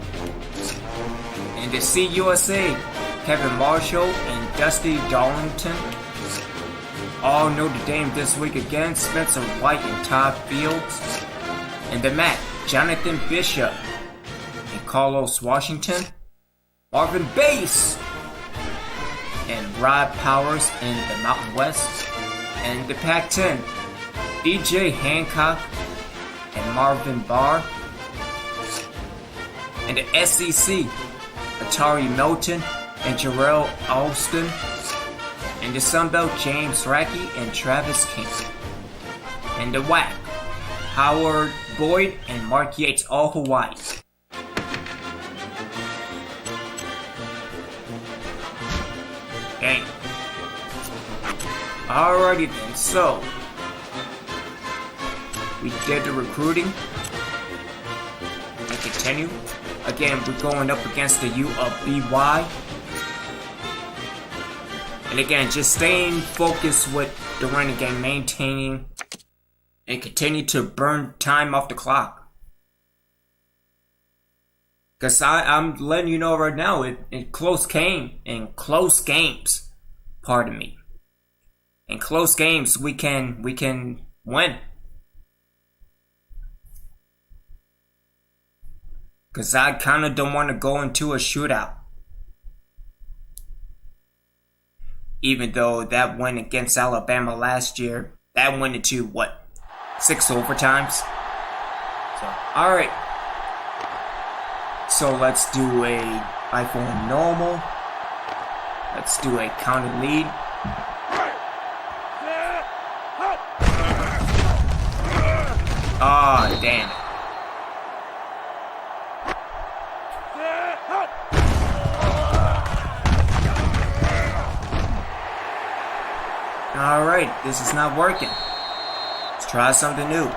In the CUSA, Kevin Marshall and Dusty Darlington. All Notre Dame this week again, Spencer White and Todd Fields. In the MAC, Jonathan Bishop and Carlos Washington. Marvin Bass and Rod Powers in the Mountain West. And the Pac-10, DJ Hancock and Marvin Barr. And the SEC, Atari Milton and Jarrell Alston. And the Sun Belt, James Rackey and Travis King. And the WAC, Howard Boyd and Mark Yates, all Hawaii. Dang. Alrighty then, so we did the recruiting. We continue. Again, we're going up against the U of BY. And again, just staying focused with the running game, maintaining and continue to burn time off the clock. Because I'm letting you know right now, in close games, pardon me. In close games, we can win. Because I kind of don't want to go into a shootout. Even though that win against Alabama last year, that went into, 6 overtimes? So, alright. So let's do a iPhone normal. Let's do a counted lead. Ah, damn it. Alright, this is not working. Let's try something new.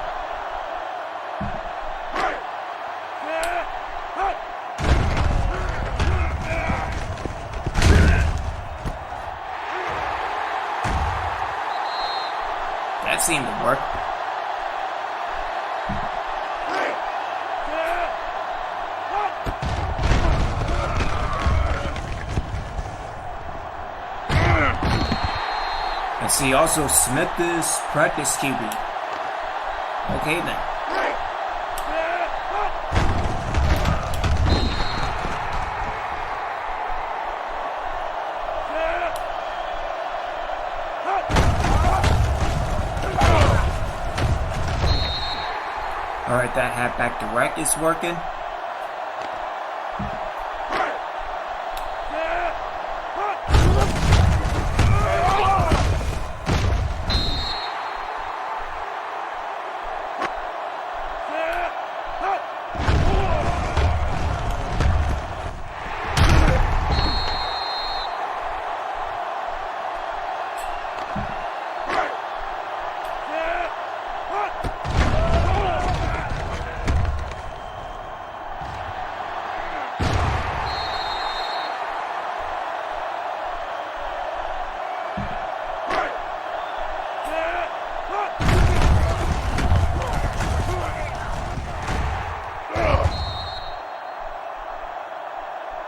That seemed to work. Let's see, also Smith is practice QB. Okay then. Alright, that halfback direct is working.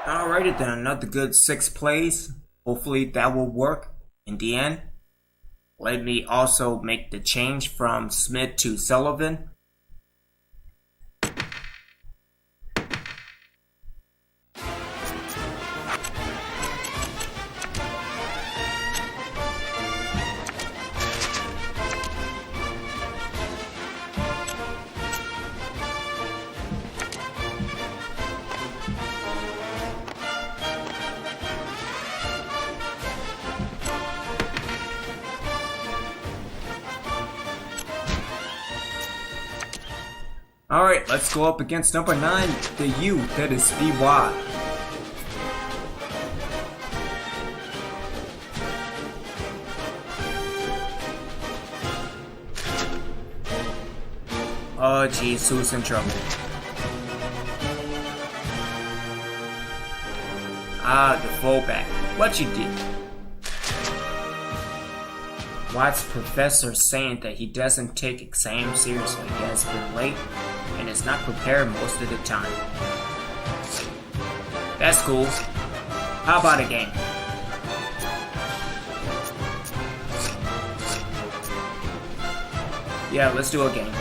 Alrighty then, another good 6 plays. Hopefully that will work in the end. Let me also make the change from Smith to Sullivan. Alright, let's go up against number 9, the U, that is BY. Oh geez, who's in trouble? Ah, the fullback. What you did? Why's Professor saying that he doesn't take exams seriously? He has been late and is not prepared most of the time. That's cool. How about a game? Yeah, let's do a game.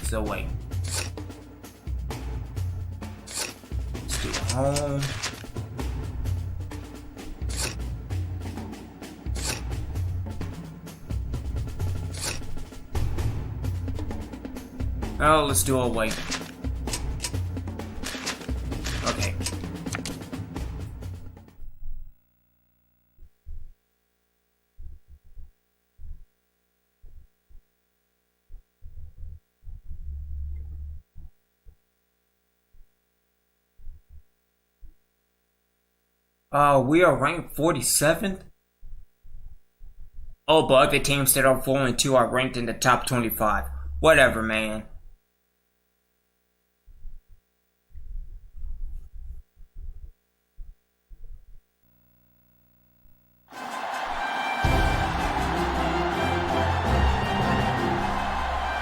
So wait. Let's do home. Oh, let's do away. Okay. We are ranked 47th. Oh, but other teams that are 4-2 are ranked in the top 25. Whatever, man.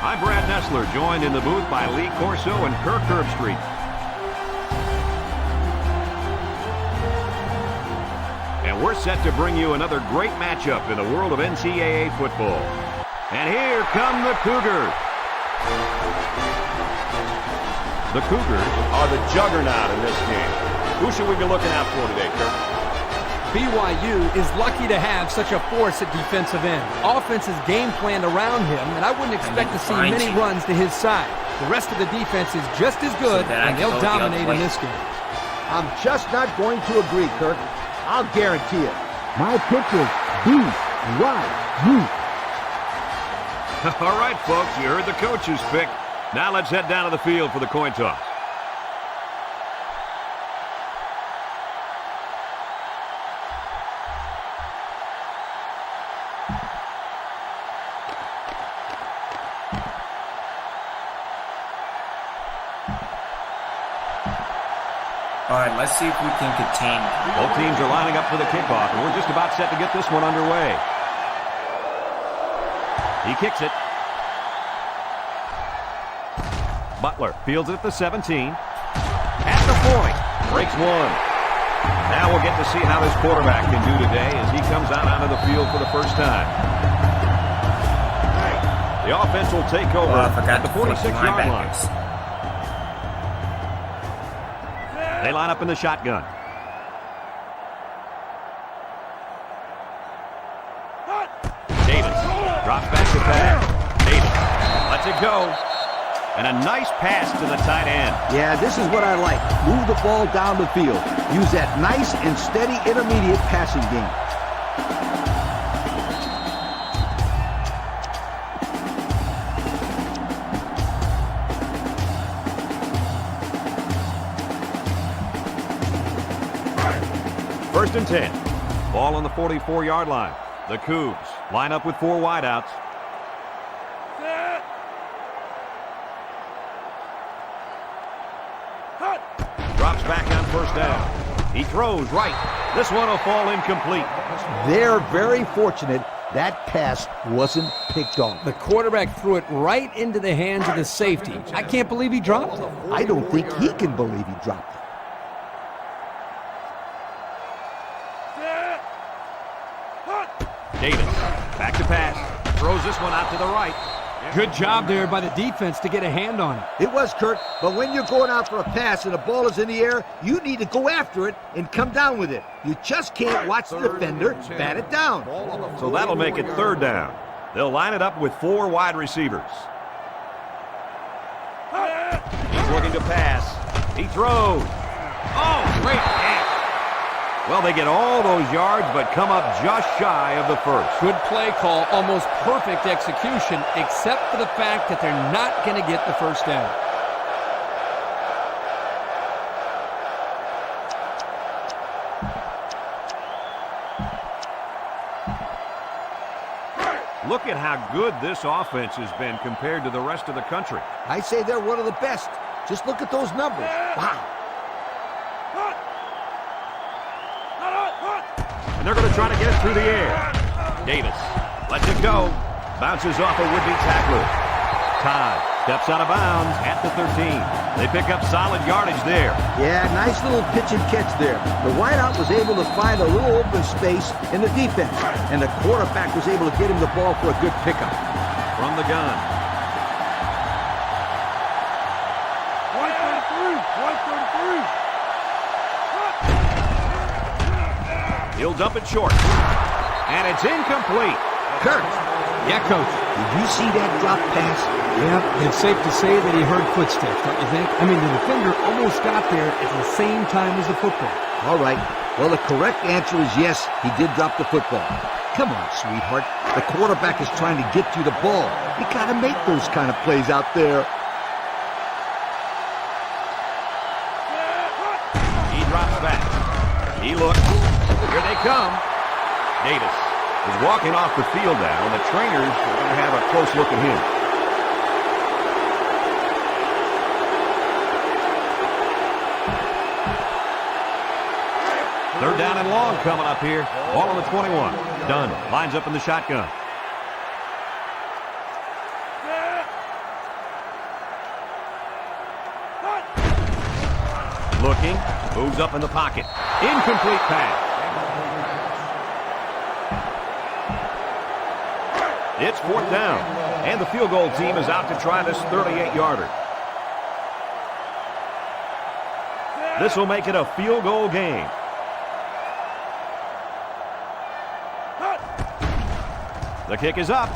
I'm Brad Nessler, joined in the booth by Lee Corso and Kirk Herbstreit. And we're set to bring you another great matchup in the world of NCAA football. And here come the Cougars. The Cougars are the juggernaut in this game. Who should we be looking out for today, Kirk? BYU is lucky to have such a force at defensive end. Offense is game planned around him, and I wouldn't expect to see many runs to his side. The rest of the defense is just as good, and they'll dominate in this game. I'm just not going to agree, Kirk. I'll guarantee it. My pick is BYU. All right, folks, you heard the coach's pick. Now let's head down to the field for the coin toss. All right, let's see if we can contain it. Both teams are lining up for the kickoff, and we're just about set to get this one underway. He kicks it. Butler fields it at the 17. At the 40. Breaks one. Now we'll get to see how this quarterback can do today as he comes out onto the field for the first time. The offense will take over at the 46-yard line. They line up in the shotgun. Davis drops back to pass. Davis lets it go. And a nice pass to the tight end. Yeah, this is what I like. Move the ball down the field. Use that nice and steady intermediate passing game. First and 10. Ball on the 44-yard line. The Cougs line up with 4 wideouts. Drops back on first down. He throws right. This one will fall incomplete. They're very fortunate that pass wasn't picked off. The quarterback threw it right into the hands of the safety. I can't believe he dropped it. I don't think he can believe he dropped it. Davis back to pass. Throws this one out to the right. Good job there by the defense to get a hand on it. It was, Kurt, but when you're going out for a pass and the ball is in the air, you need to go after it and come down with it. You just can't watch the defender bat it down. So that'll make it third down. They'll line it up with 4 wide receivers. He's looking to pass. He throws. Oh, great catch. Well, they get all those yards, but come up just shy of the first. Good play call, almost perfect execution, except for the fact that they're not going to get the first down. Look at how good this offense has been compared to the rest of the country. I say they're one of the best. Just look at those numbers. Wow. And they're going to try to get it through the air. Davis lets it go. Bounces off a would-be tackler. Todd steps out of bounds at the 13. They pick up solid yardage there. Yeah, nice little pitch and catch there. The wideout was able to find a little open space in the defense, and the quarterback was able to get him the ball for a good pickup. From the gun. 133. He'll dump it short. And it's incomplete. Kurt, Yeah, Coach. did you see that drop pass? Yeah, it's safe to say that he heard footsteps, don't you think? I mean, the defender almost got there at the same time as the football. All right. Well, the correct answer is yes, he did drop the football. Come on, sweetheart. The quarterback is trying to get you the ball. You got to make those kind of plays out there. He drops back. He looks. Here they come. Davis is walking off the field now, and the trainers are going to have a close look at him. Third down and long coming up here. Ball on the 21. Dunn lines up in the shotgun. Looking, moves up in the pocket. Incomplete pass. It's fourth down, and the field goal team is out to try this 38-yarder. This will make it a field goal game. The kick is up,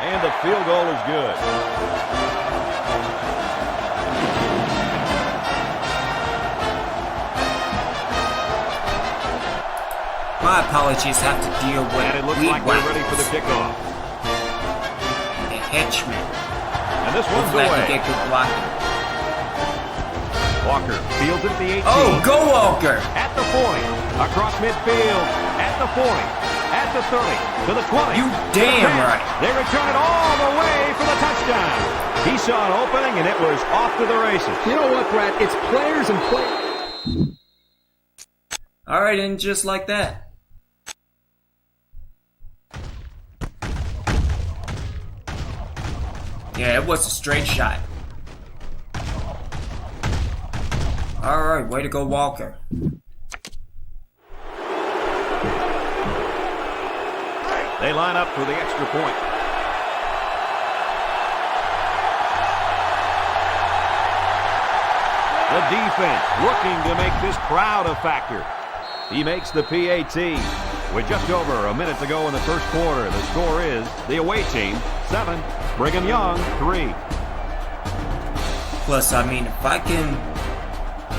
and the field goal is good. My apologies have to deal with And it looks like they're ready for the kickoff. The henchman. And this one's Hopefully I away. can get good blocking. Walker fields it at the 18. Oh, go Walker! At the 40. Across midfield. At the 40. At the 30. To the 20. You to damn the 10. right. They return it all the way for the touchdown. He saw an opening, and it was off to the races. You know what, Brad? It's players and players. Alright, and just like that. Yeah, it was a straight shot. Alright, way to go, Walker. They line up for the extra point. The defense looking to make this crowd a factor. He makes the PAT. With just over a minute to go in the first quarter, the score is the away team 7, Brigham Young 3. Plus, I mean, if I can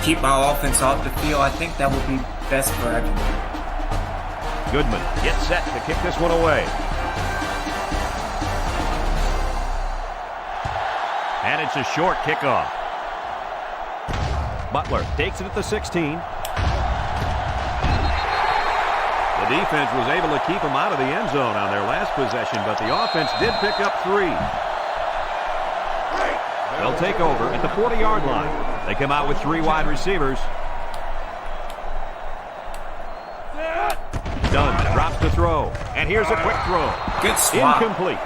keep my offense off the field, I think that would be best for everyone. Goodman gets set to kick this one away. And it's a short kickoff. Butler takes it at the 16. The defense was able to keep them out of the end zone on their last possession, but the offense did pick up 3. They'll take over at the 40-yard line. They come out with 3 wide receivers. Dunn drops the throw, and here's a quick throw. Good swap. Incomplete.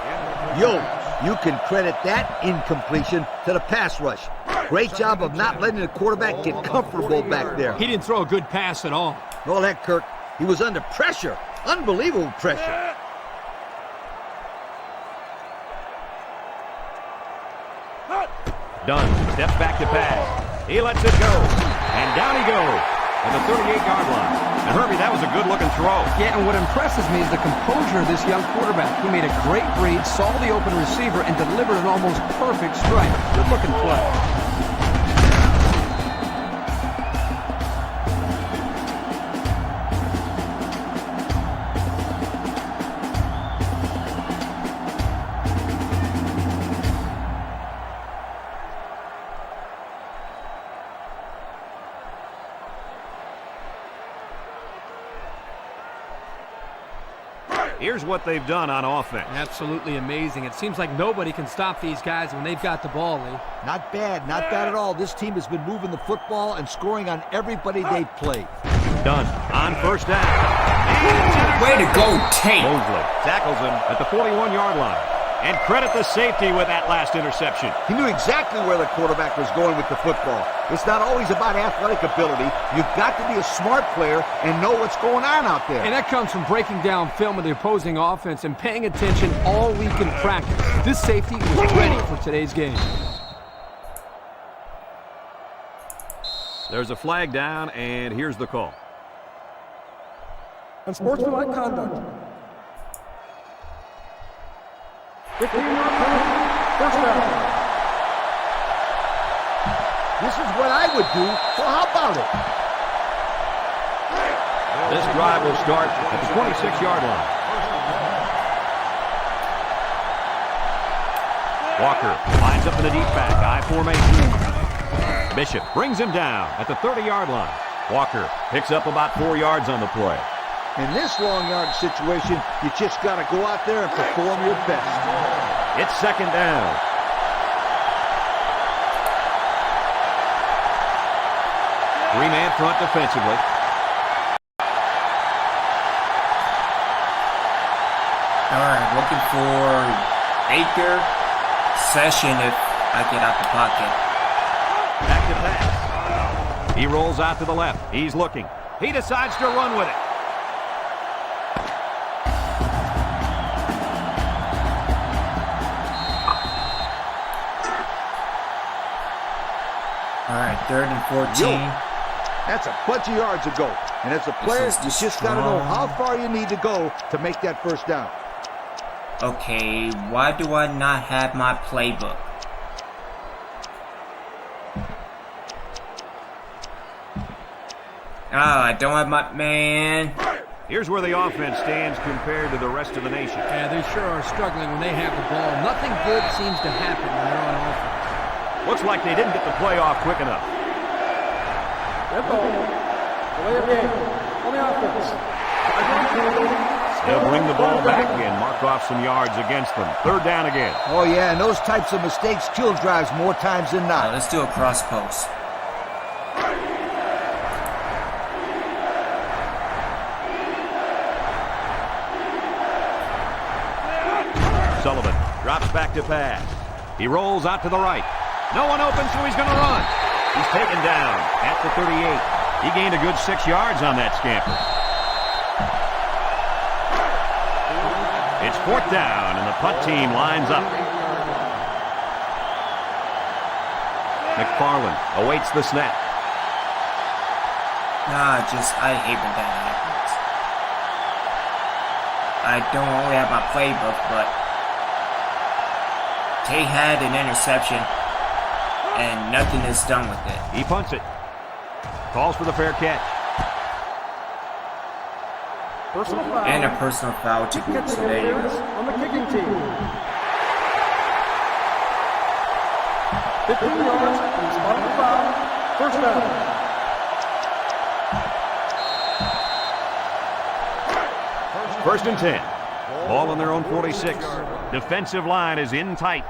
Yo, you can credit that incompletion to the pass rush. Great job of not letting the quarterback get comfortable back there. He didn't throw a good pass at all. All that, Kirk. He was under pressure. Unbelievable pressure. Dunn steps back to pass. He lets it go, and down he goes at the 38-yard line. And Herbie, that was a good-looking throw. Yeah, and what impresses me is the composure of this young quarterback. He made a great read, saw the open receiver, and delivered an almost perfect strike. Good-looking play. Here's what they've done on offense. Absolutely amazing. It seems like nobody can stop these guys when they've got the ball, Lee. Not bad at all. This team has been moving the football and scoring on everybody they've played. Done on first down. Way to go, Tate. Mosley tackles him at the 41-yard line. And credit the safety with that last interception. He knew exactly where the quarterback was going with the football. It's not always about athletic ability. You've got to be a smart player and know what's going on out there. And that comes from breaking down film of the opposing offense and paying attention all week in practice. This safety was ready for today's game. There's a flag down, and here's the call. Unsportsmanlike conduct. 15-yard penalty. First down. This is what I would do, so how about it? This drive will start at the 26-yard line. Walker lines up in the deep back, I formation. Bishop brings him down at the 30-yard line. Walker picks up about 4 yards on the play. In this long yard situation, you just got to go out there and perform your best. It's second down. Three-man front defensively. All right, looking for Baker Session if I get out the pocket. Back to pass. He rolls out to the left. He's looking. He decides to run with it. All right, 3rd and 14. That's a bunch of yards to go. And as a player, you just got to know how far you need to go to make that first down. Okay, why do I not have my playbook? I don't have my... Man. Here's where the offense stands compared to the rest of the nation. Yeah, they sure are struggling when they have the ball. Nothing good seems to happen when they're on offense. Looks like they didn't get the play off quick enough. Red ball. Delay of game. On the offense. They'll bring the ball back and mark off some yards against them. 3rd down again. Oh, yeah, and those types of mistakes kill drives more times than not. Let's do a cross post. Sullivan drops back to pass. He rolls out to the right. No one open, so he's going to run. He's taken down at the 38. He gained a good 6 yards on that scamper. It's 4th down, and the punt team lines up. McFarland awaits the snap. I hate when that happens. I don't only have my playbook, but Tay had an interception, and nothing is done with it. He punts it. Calls for the fair catch. Personal foul. And a personal foul to boot, so there you go. On the kicking team. 15 yards from the spot of the foul. First down. First and 10. Ball on their own 46. Defensive line is in tight.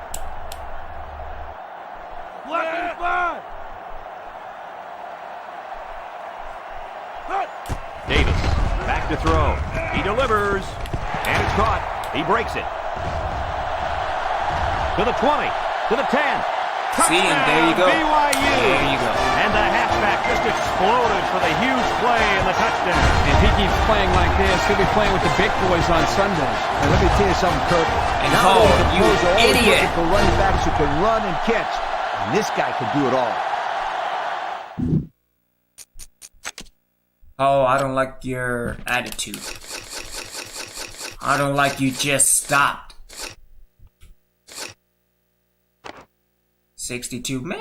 Davis back to throw. He delivers. And it's caught. He breaks it. To the 20. To the 10. See, and there you go. BYU. There you go. And the halfback just exploded for the huge play and the touchdown. If he keeps playing like this, he'll be playing with the big boys on Sunday. And let me tell you something, Kurt. And Nowadays, Hall, the you pros are always idiot. looking for running backs who can run and catch. And this guy can do it all. Oh, I don't like your attitude. I don't like you just stopped. 62, man.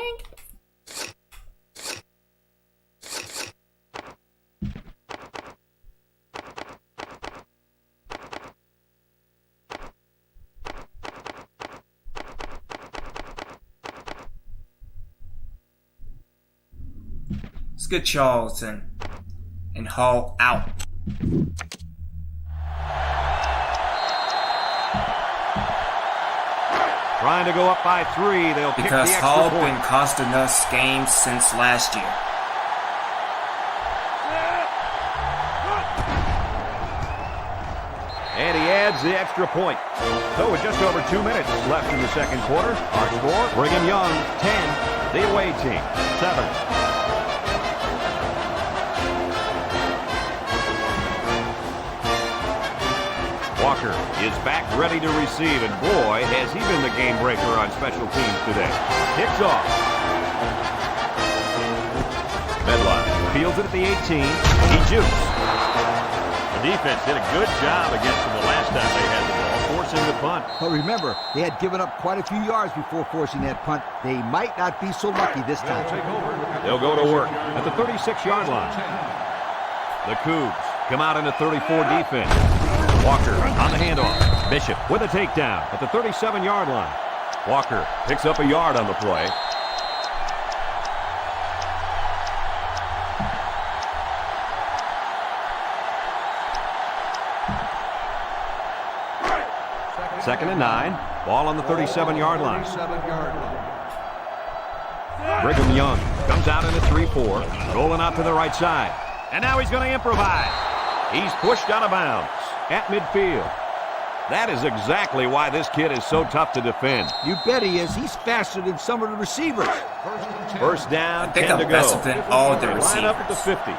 Let's get Charleston and Hall out. Trying to go up by 3. They'll kick the Because extra Hall point. been costing us games since last year. And he adds the extra point. So with just over 2 minutes left in the second quarter, our score, Brigham Young 10, the away team 7. Walker is back ready to receive, and boy, has he been the game breaker on special teams today. Kicks off. Medlock fields it at the 18. He jukes. The defense did a good job against them the last time they had the ball, forcing the punt. But remember, they had given up quite a few yards before forcing that punt. They might not be so lucky this time. They'll go to work at the 36-yard line. The Cougs come out in a 34 defense. Walker on the handoff. Bishop with a takedown at the 37-yard line. Walker picks up a yard on the play. Second and 9. Ball on the 37-yard line. Brigham Young comes out in a 3-4. Rolling out to the right side. And now he's going to improvise. He's pushed out of bounds at midfield. That is exactly why this kid is so tough to defend. You bet he is. He's faster than some of the receivers. First down, I think 10 I'm to go. faster than all the Line up at the receivers. 50.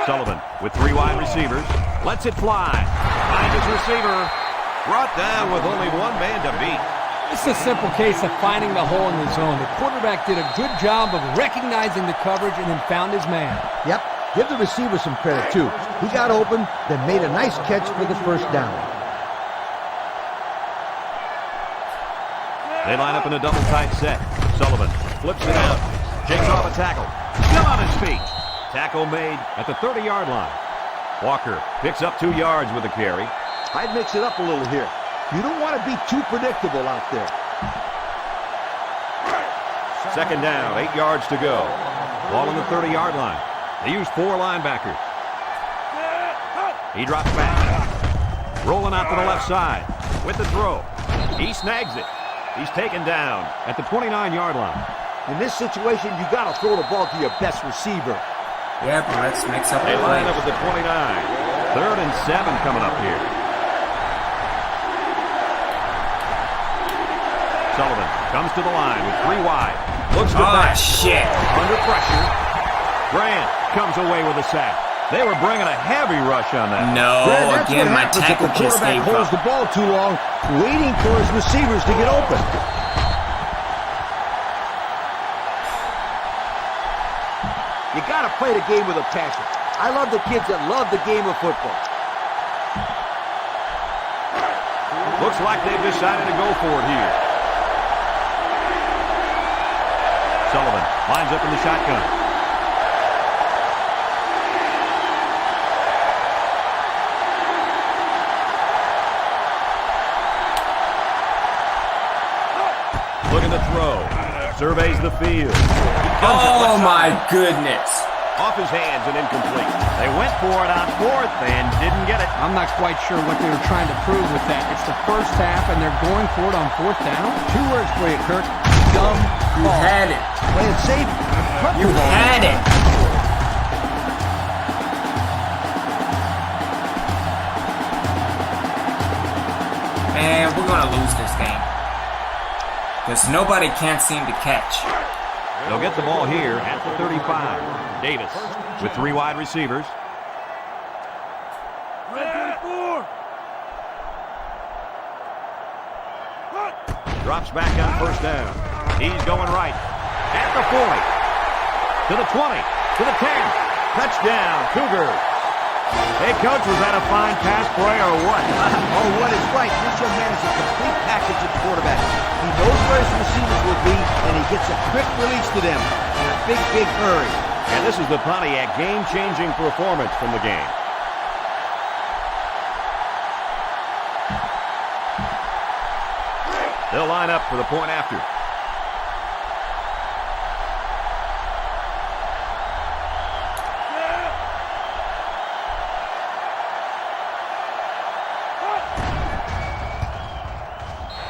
Sullivan with 3 wide receivers. Lets it fly. Finds his receiver. Brought down with only one man to beat. This is a simple case of finding the hole in the zone. The quarterback did a good job of recognizing the coverage and then found his man. Yep. Give the receiver some credit, too. He got open, then made a nice catch for the first down. They line up in a double tight set. Sullivan flips it out. Shakes off a tackle. Still on his feet. Tackle made at the 30-yard line. Walker picks up 2 yards with the carry. I'd mix it up a little here. You don't want to be too predictable out there. Second down, 8 yards to go. Ball on the 30-yard line. They use 4 linebackers. He drops back. Rolling out to the left side with the throw. He snags it. He's taken down at the 29-yard line. In this situation, you got to throw the ball to your best receiver. Yeah, but let's mix up the They line plays. up at the 29. 3rd and 7 coming up here. Sullivan comes to the line with 3 wide. Looks to Oh, back. shit. Under pressure. Grant comes away with a sack. They were bringing a heavy rush on that. No, Brad, that's again, what my happens if tackle the just quarterback gave holds up. the ball too long, waiting for his receivers to get open. You got to play the game with a passion. I love the kids that love the game of football. Looks like they've decided to go for it here. Sullivan lines up in the shotgun. Looking to throw. Surveys the field. Oh, my goodness. Off his hands and incomplete. They went for it on 4th and didn't get it. I'm not quite sure what they were trying to prove with that. It's the first half, and they're going for it on 4th down. 2 words for you, Kirk. Dumb You ball. had it. Play it safe. You had it. Man, we're going to lose this game. Because nobody can't seem to catch. They'll get the ball here at the 35. Davis with 3 wide receivers. Drops back on first down. He's going right. At the 40. To the 20. To the 10. Touchdown, Cougars. Hey, Coach, was that a fine pass play or what? Oh, what is right? This young man is a complete package at quarterback. He knows where his receivers will be, and he gets a quick release to them in a big, big hurry. And this is the Pontiac game-changing performance from the game. They'll line up for the point after.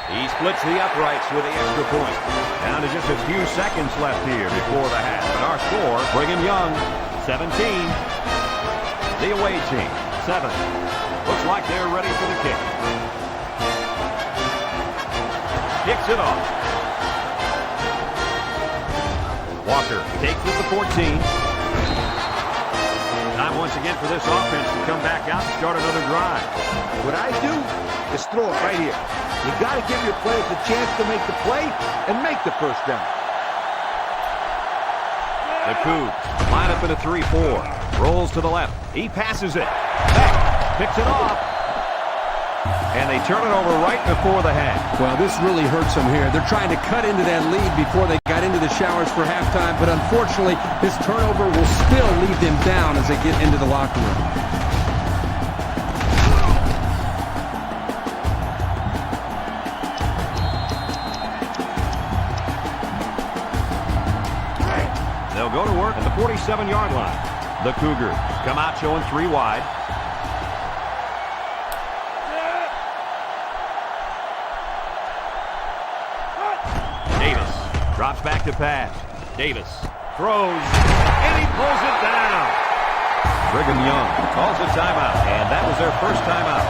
He splits the uprights with the extra point. Down to just a few seconds left here before the half. And our score, Brigham Young, 17. The away team, 7. Looks like they're ready for the kick. Kicks it off. Walker takes it to 14. Time once again for this offense to come back out and start another drive. What I do is throw it right here. You got to give your players a chance to make the play and make the first down. The Cougs line up in a 3-4. Rolls to the left. He passes it. Back. Picks it off. And they turn it over right before the half. Well, this really hurts them here. They're trying to cut into that lead before they got into the showers for halftime, but unfortunately, this turnover will still lead them down as they get into the locker room. They'll go to work at the 47-yard line. The Cougars come out showing 3 wide. Drops back to pass. Davis throws, and he pulls it down. Brigham Young calls a timeout, and that was their first timeout.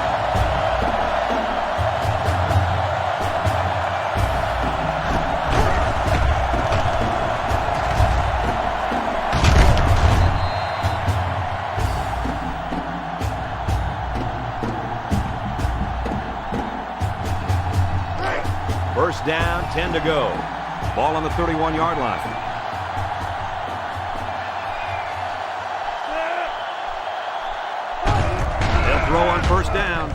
First down, 10 to go. Ball on the 31-yard line. They'll throw on first down.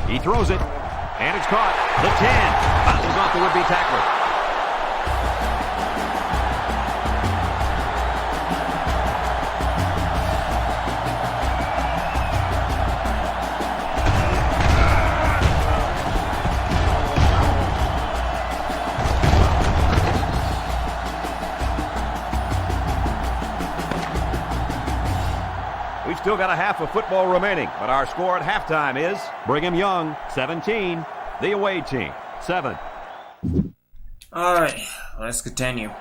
He throws it, and it's caught. The 10 bounces off the would-be tackler. Still got a half of football remaining, but our score at halftime is Brigham Young 17, the away team 7. All right, let's continue.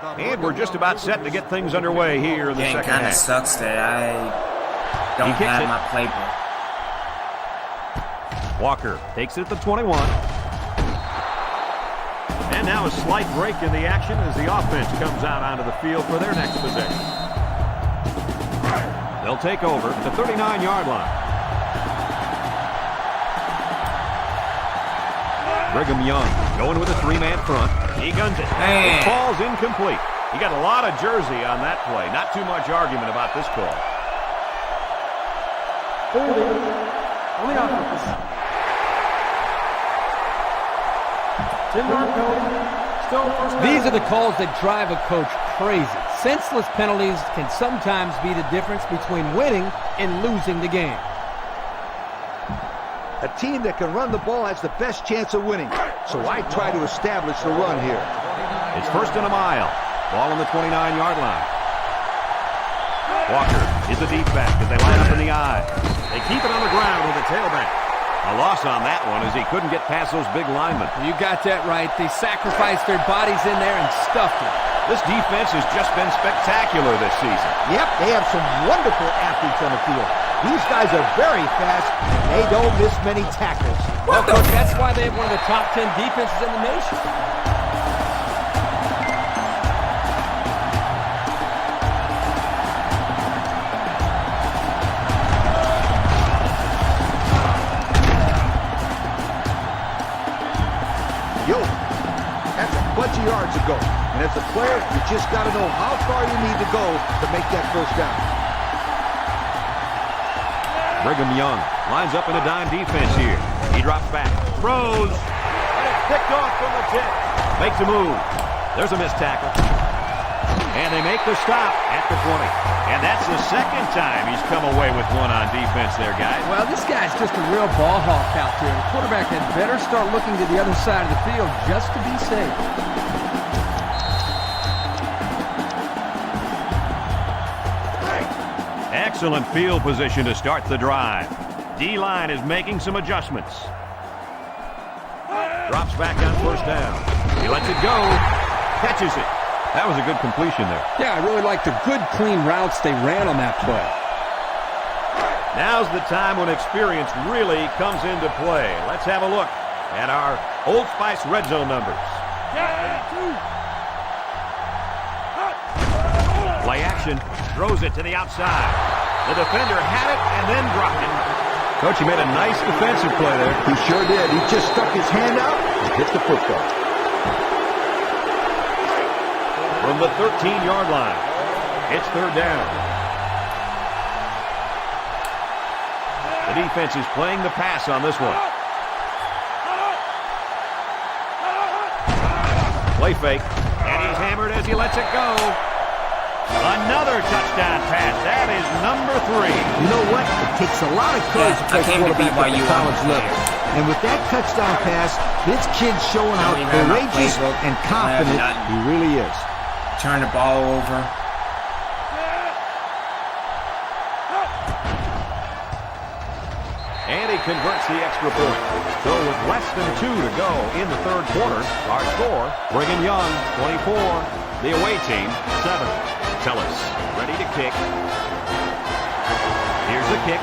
And we're just about set to get things underway here in the second Kind of half. sucks that I don't have my playbook. Walker takes it at the 21. And now a slight break in the action as the offense comes out onto the field for their next possession. They'll take over at the 39-yard line. Brigham Young going with a 3-man front. He guns it. Man. It falls incomplete. He got a lot of jersey on that play. Not too much argument about this call. Holding on the offense. These are the calls that drive a coach crazy. Senseless penalties can sometimes be the difference between winning and losing the game. A team that can run the ball has the best chance of winning, so I try to establish the run here. It's first and a mile. Ball on the 29-yard line. Walker is a deep back as they line up in the I. They keep it on the ground with a tailback. A loss on that one as he couldn't get past those big linemen. You got that right. They sacrificed their bodies in there and stuffed it. This defense has just been spectacular this season. Yep, they have some wonderful athletes on the field. These guys are very fast, and they don't miss many tackles. Well, Coach, that's why they have one of the top 10 defenses in the nation. That's a bunch of yards to go. And as a player, you just got to know how far you need to go to make that first down. Brigham Young lines up in a dime defense here. He drops back, throws, and it's picked off from the 10. Makes a move. There's a missed tackle. And they make the stop at the 20. And that's the second time he's come away with one on defense there, guys. Well, this guy's just a real ball hawk out there. The quarterback had better start looking to the other side of the field just to be safe. Excellent field position to start the drive. D-line is making some adjustments. Drops back on first down. He lets it go. Catches it. That was a good completion there. Yeah, I really liked the good, clean routes they ran on that play. Now's the time when experience really comes into play. Let's have a look at our Old Spice red zone numbers. Play action. Throws it to the outside. The defender had it and then dropped it. Coach, he made a nice defensive play there. He sure did. He just stuck his hand out and hit the football. From the 13-yard line, it's third down. The defense is playing the pass on this one. Play fake, and he's hammered as he lets it go. Another touchdown pass. That is number 3. You know what? It takes a lot of courage to play quarterback at the college level. And with that touchdown pass, this kid's showing how courageous and confident he really is. Turn the ball over. And he converts the extra point. So with less than 2 to go in the third quarter, our score, Brigham Young, 24. The away team, 7. Tellis, ready to kick. Here's the kick.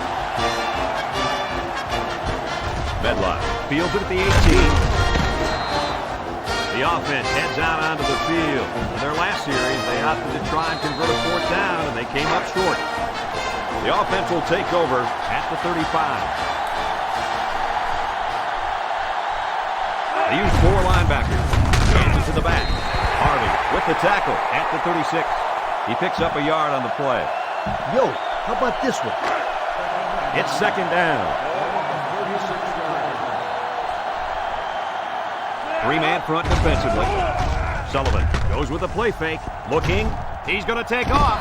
Medlock fields it at the 18. The offense heads out onto the field. In their last series, they opted to try and convert a fourth down, and they came up short. The offense will take over at the 35. They use 4 linebackers. Hands it to the back. Harvey with the tackle at the 36. He picks up a yard on the play. Yo, how about this one? It's second down. 3-man front defensively. Sullivan goes with a play fake. Looking. He's going to take off.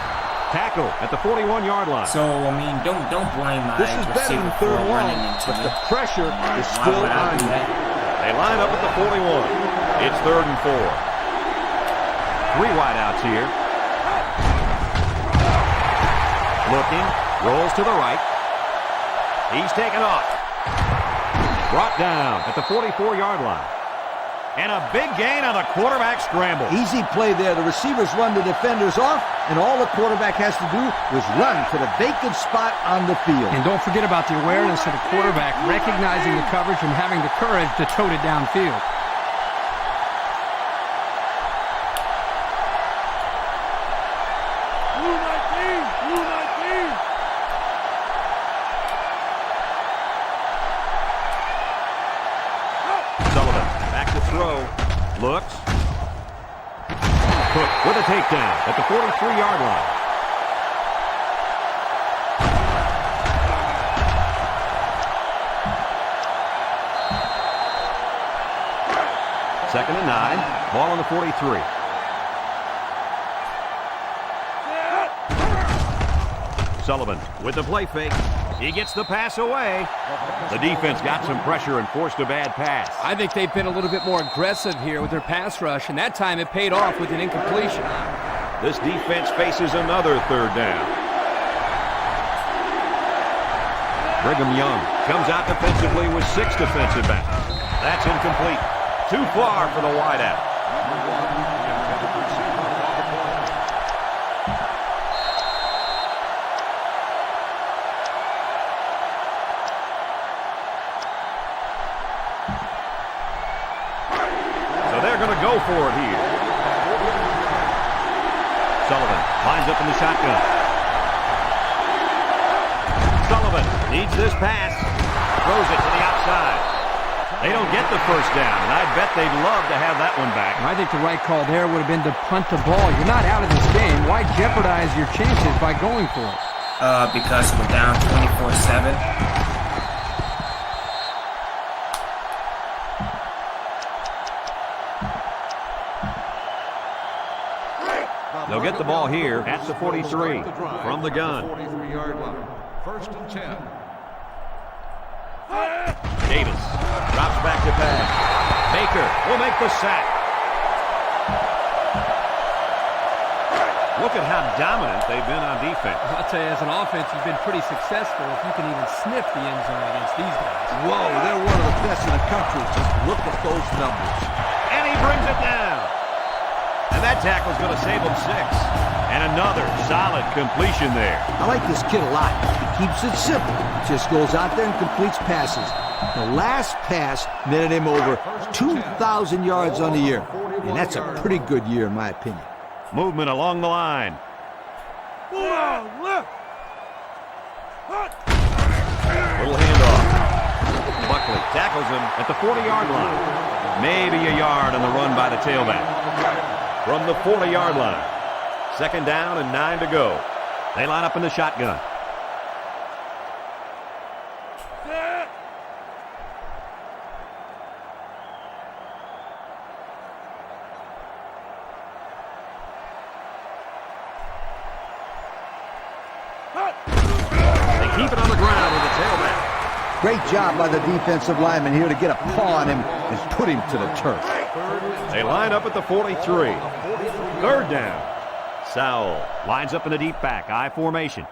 Tackle at the 41-yard line. So, I mean, don't blame my This is better than third and long, but the pressure is still on you. They line up at the 41. It's third and 4. 3 wideouts here. Looking, rolls to the right. He's taken off. Brought down at the 44-yard line. And a big gain on the quarterback scramble. Easy play there. The receivers run the defenders off, and all the quarterback has to do is run to the vacant spot on the field. And don't forget about the awareness of the quarterback, recognizing the coverage and having the courage to tote it downfield. Looks. Cook with a takedown at the 43-yard line. Second and 9. Ball on the 43. Sullivan with the play fake. He gets the pass away. The defense got some pressure and forced a bad pass. I think they've been a little bit more aggressive here with their pass rush, and that time it paid off with an incompletion. This defense faces another third down. Brigham Young comes out defensively with 6 defensive backs. That's incomplete. Too far for the wideout. Go for it here. Sullivan lines up in the shotgun. Sullivan needs this pass. Throws it to the outside. They don't get the first down, and I bet they'd love to have that one back. I think the right call there would have been to punt the ball. You're not out of this game. Why jeopardize your chances by going for it? Because we're down 24-7. They'll get the ball here at the 43 from the gun. 43-yard line. First and 10. Davis drops back to pass. Baker will make the sack. Look at how dominant they've been on defense. I'll tell you, as an offense, you've been pretty successful if you can even sniff the end zone against these guys. Whoa, they're one of the best in the country. Just look at those numbers. And he brings it down. And that tackle's going to save him 6. And another solid completion there. I like this kid a lot. He keeps it simple. Just goes out there and completes passes. The last pass netted him over 2,000 yards on the year. And that's a pretty good year, in my opinion. Movement along the line. Left. Little handoff. Buckley tackles him at the 40-yard line. Maybe a yard on the run by the tailback. From the 40-yard line. 2nd down and 9 to go. They line up in the shotgun. They keep it on the ground with the tailback. Great job by the defensive lineman here to get a paw on him and put him to the turf. They line up at the 43. 3rd down. Sowell lines up in the deep back, I formation.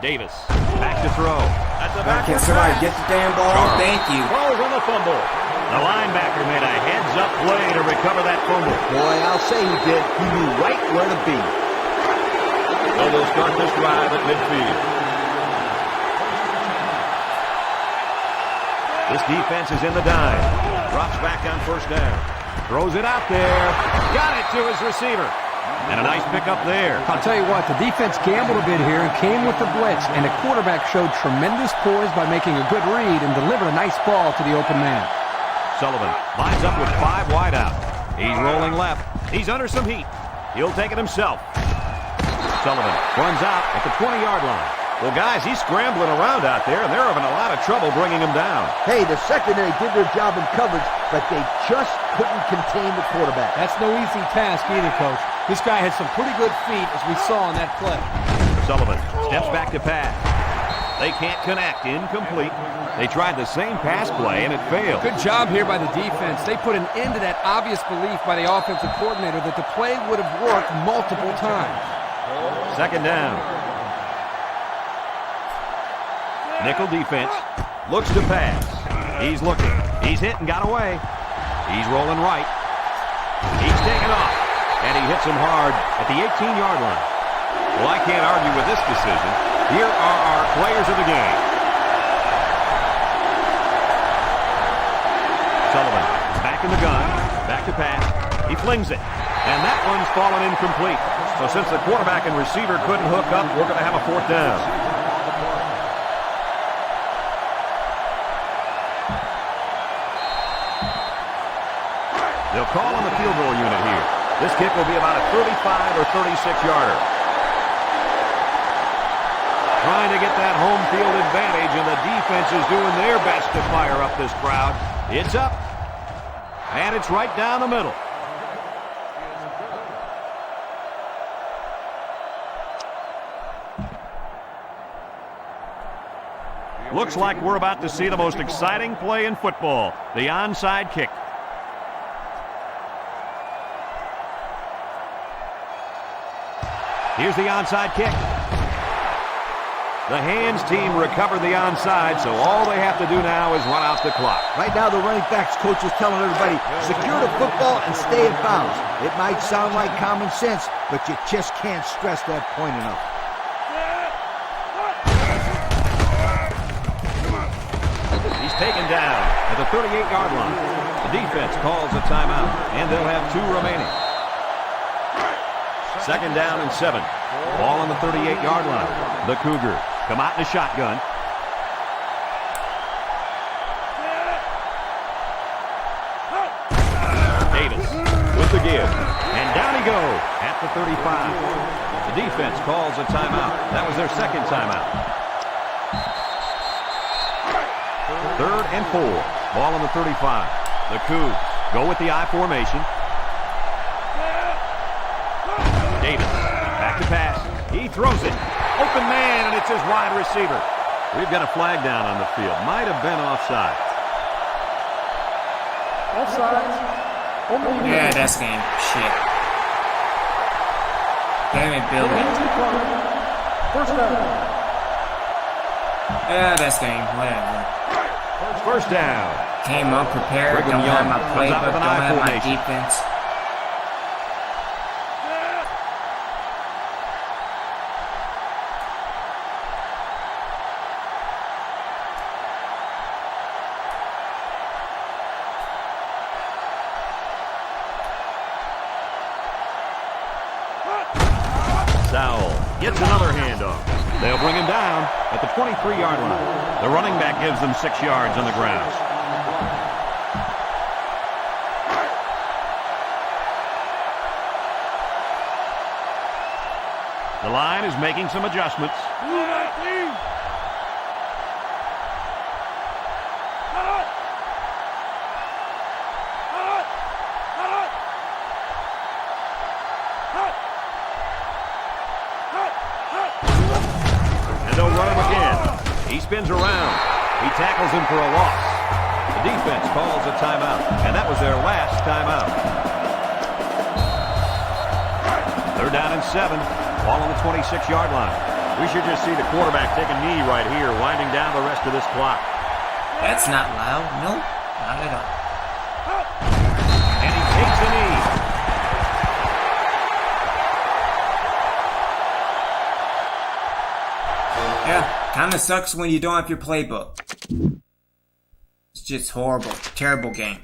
Davis back to throw. That's a Can somebody get the damn ball? Thank you. Falls on the fumble. The linebacker made a heads-up play to recover that fumble. Boy, I'll say he did. He knew right where to be. So they'll start this drive at midfield. This defense is in the dime. Drops back on 1st down. Throws it out there. Got it to his receiver. And a nice pickup there. I'll tell you what, the defense gambled a bit here and came with the blitz, and the quarterback showed tremendous poise by making a good read and delivered a nice ball to the open man. Sullivan lines up with 5 wide out. He's rolling left. He's under some heat. He'll take it himself. Sullivan runs out at the 20-yard line. Well, guys, he's scrambling around out there, and they're having a lot of trouble bringing him down. Hey, the secondary did their job in coverage, but they just couldn't contain the quarterback. That's no easy task either, Coach. This guy had some pretty good feet, as we saw on that play. Sullivan steps back to pass. They can't connect. Incomplete. They tried the same pass play, and it failed. Good job here by the defense. They put an end to that obvious belief by the offensive coordinator that the play would have worked multiple times. 2nd down. Nickel defense. Looks to pass. He's looking. He's hit and got away. He's rolling right. He's taken off. And he hits him hard at the 18-yard line. Well, I can't argue with this decision. Here are our players of the game. Sullivan back in the gun. Back to pass. He flings it. And that one's fallen incomplete. So since the quarterback and receiver couldn't hook up, we're going to have a 4th down. They'll call on the field goal unit here. This kick will be about a 35 or 36-yarder. Trying to get that home field advantage, and the defense is doing their best to fire up this crowd. It's up, and it's right down the middle. Looks like we're about to see the most exciting play in football, the onside kick. Here's the onside kick. The hands team recovered the onside, so all they have to do now is run out the clock. Right now, the running backs coach is telling everybody, secure the football and stay in bounds. It might sound like common sense, but you just can't stress that point enough. He's taken down at the 38-yard line. The defense calls a timeout, and they'll have 2 remaining. 2nd down and 7. Ball on the 38-yard line. The Cougars come out in a shotgun. Davis with the give. And down he goes at the 35. The defense calls a timeout. That was their 2nd timeout. 3rd and 4. Ball on the 35. The Cougs go with the I formation. pass. He throws it. Open man, and it's his wide receiver. We've got a flag down on the field. Might have been offside. Offside. Yeah, that's game. Shit. Damn it, Billy. First down. Yeah, that's game. Whatever. First down. Came unprepared. Brigham Don't have Young my comes out playbook. with an Don't I have my formation. defense. Sowell gets another handoff. They'll bring him down at the 23-yard line. The running back gives them 6 yards on the ground. The line is making some adjustments. And they'll run him again. He spins around. He tackles him for a loss. The defense calls a timeout, and that was their last timeout. They're down in 7. Ball on the 26-yard line. We should just see the quarterback take a knee right here, winding down the rest of this clock. That's not loud. Nope. Not at all. And he takes a knee. Yeah, kinda sucks when you don't have your playbook. It's just horrible. Terrible game.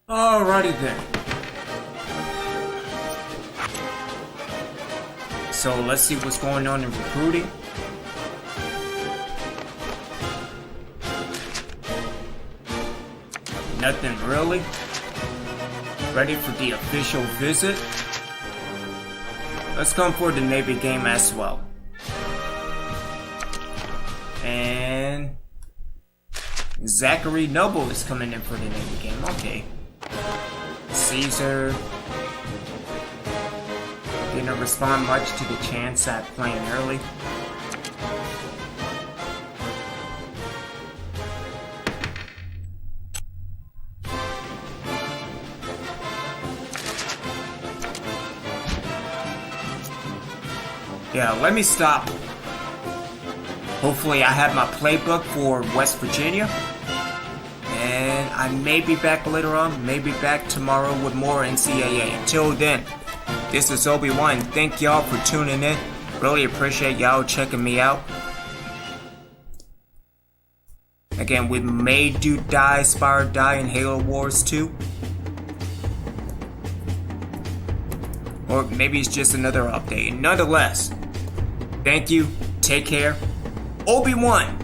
Alrighty then. So let's see what's going on in recruiting. Nothing really. Ready for the official visit. Let's come for the Navy game as well. And Zachary Noble is coming in for the Navy game. Okay. Caesar didn't respond much to the chance at playing early. Yeah, let me stop. Hopefully I have my playbook for West Virginia. And I may be back later on, maybe back tomorrow with more NCAA. Until then, this is Obi-Wan. Thank y'all for tuning in. Really appreciate y'all checking me out. Again, we may do Die, Spire, Die in Halo Wars 2. Or maybe it's just another update. Nonetheless, thank you, take care. Obi-Wan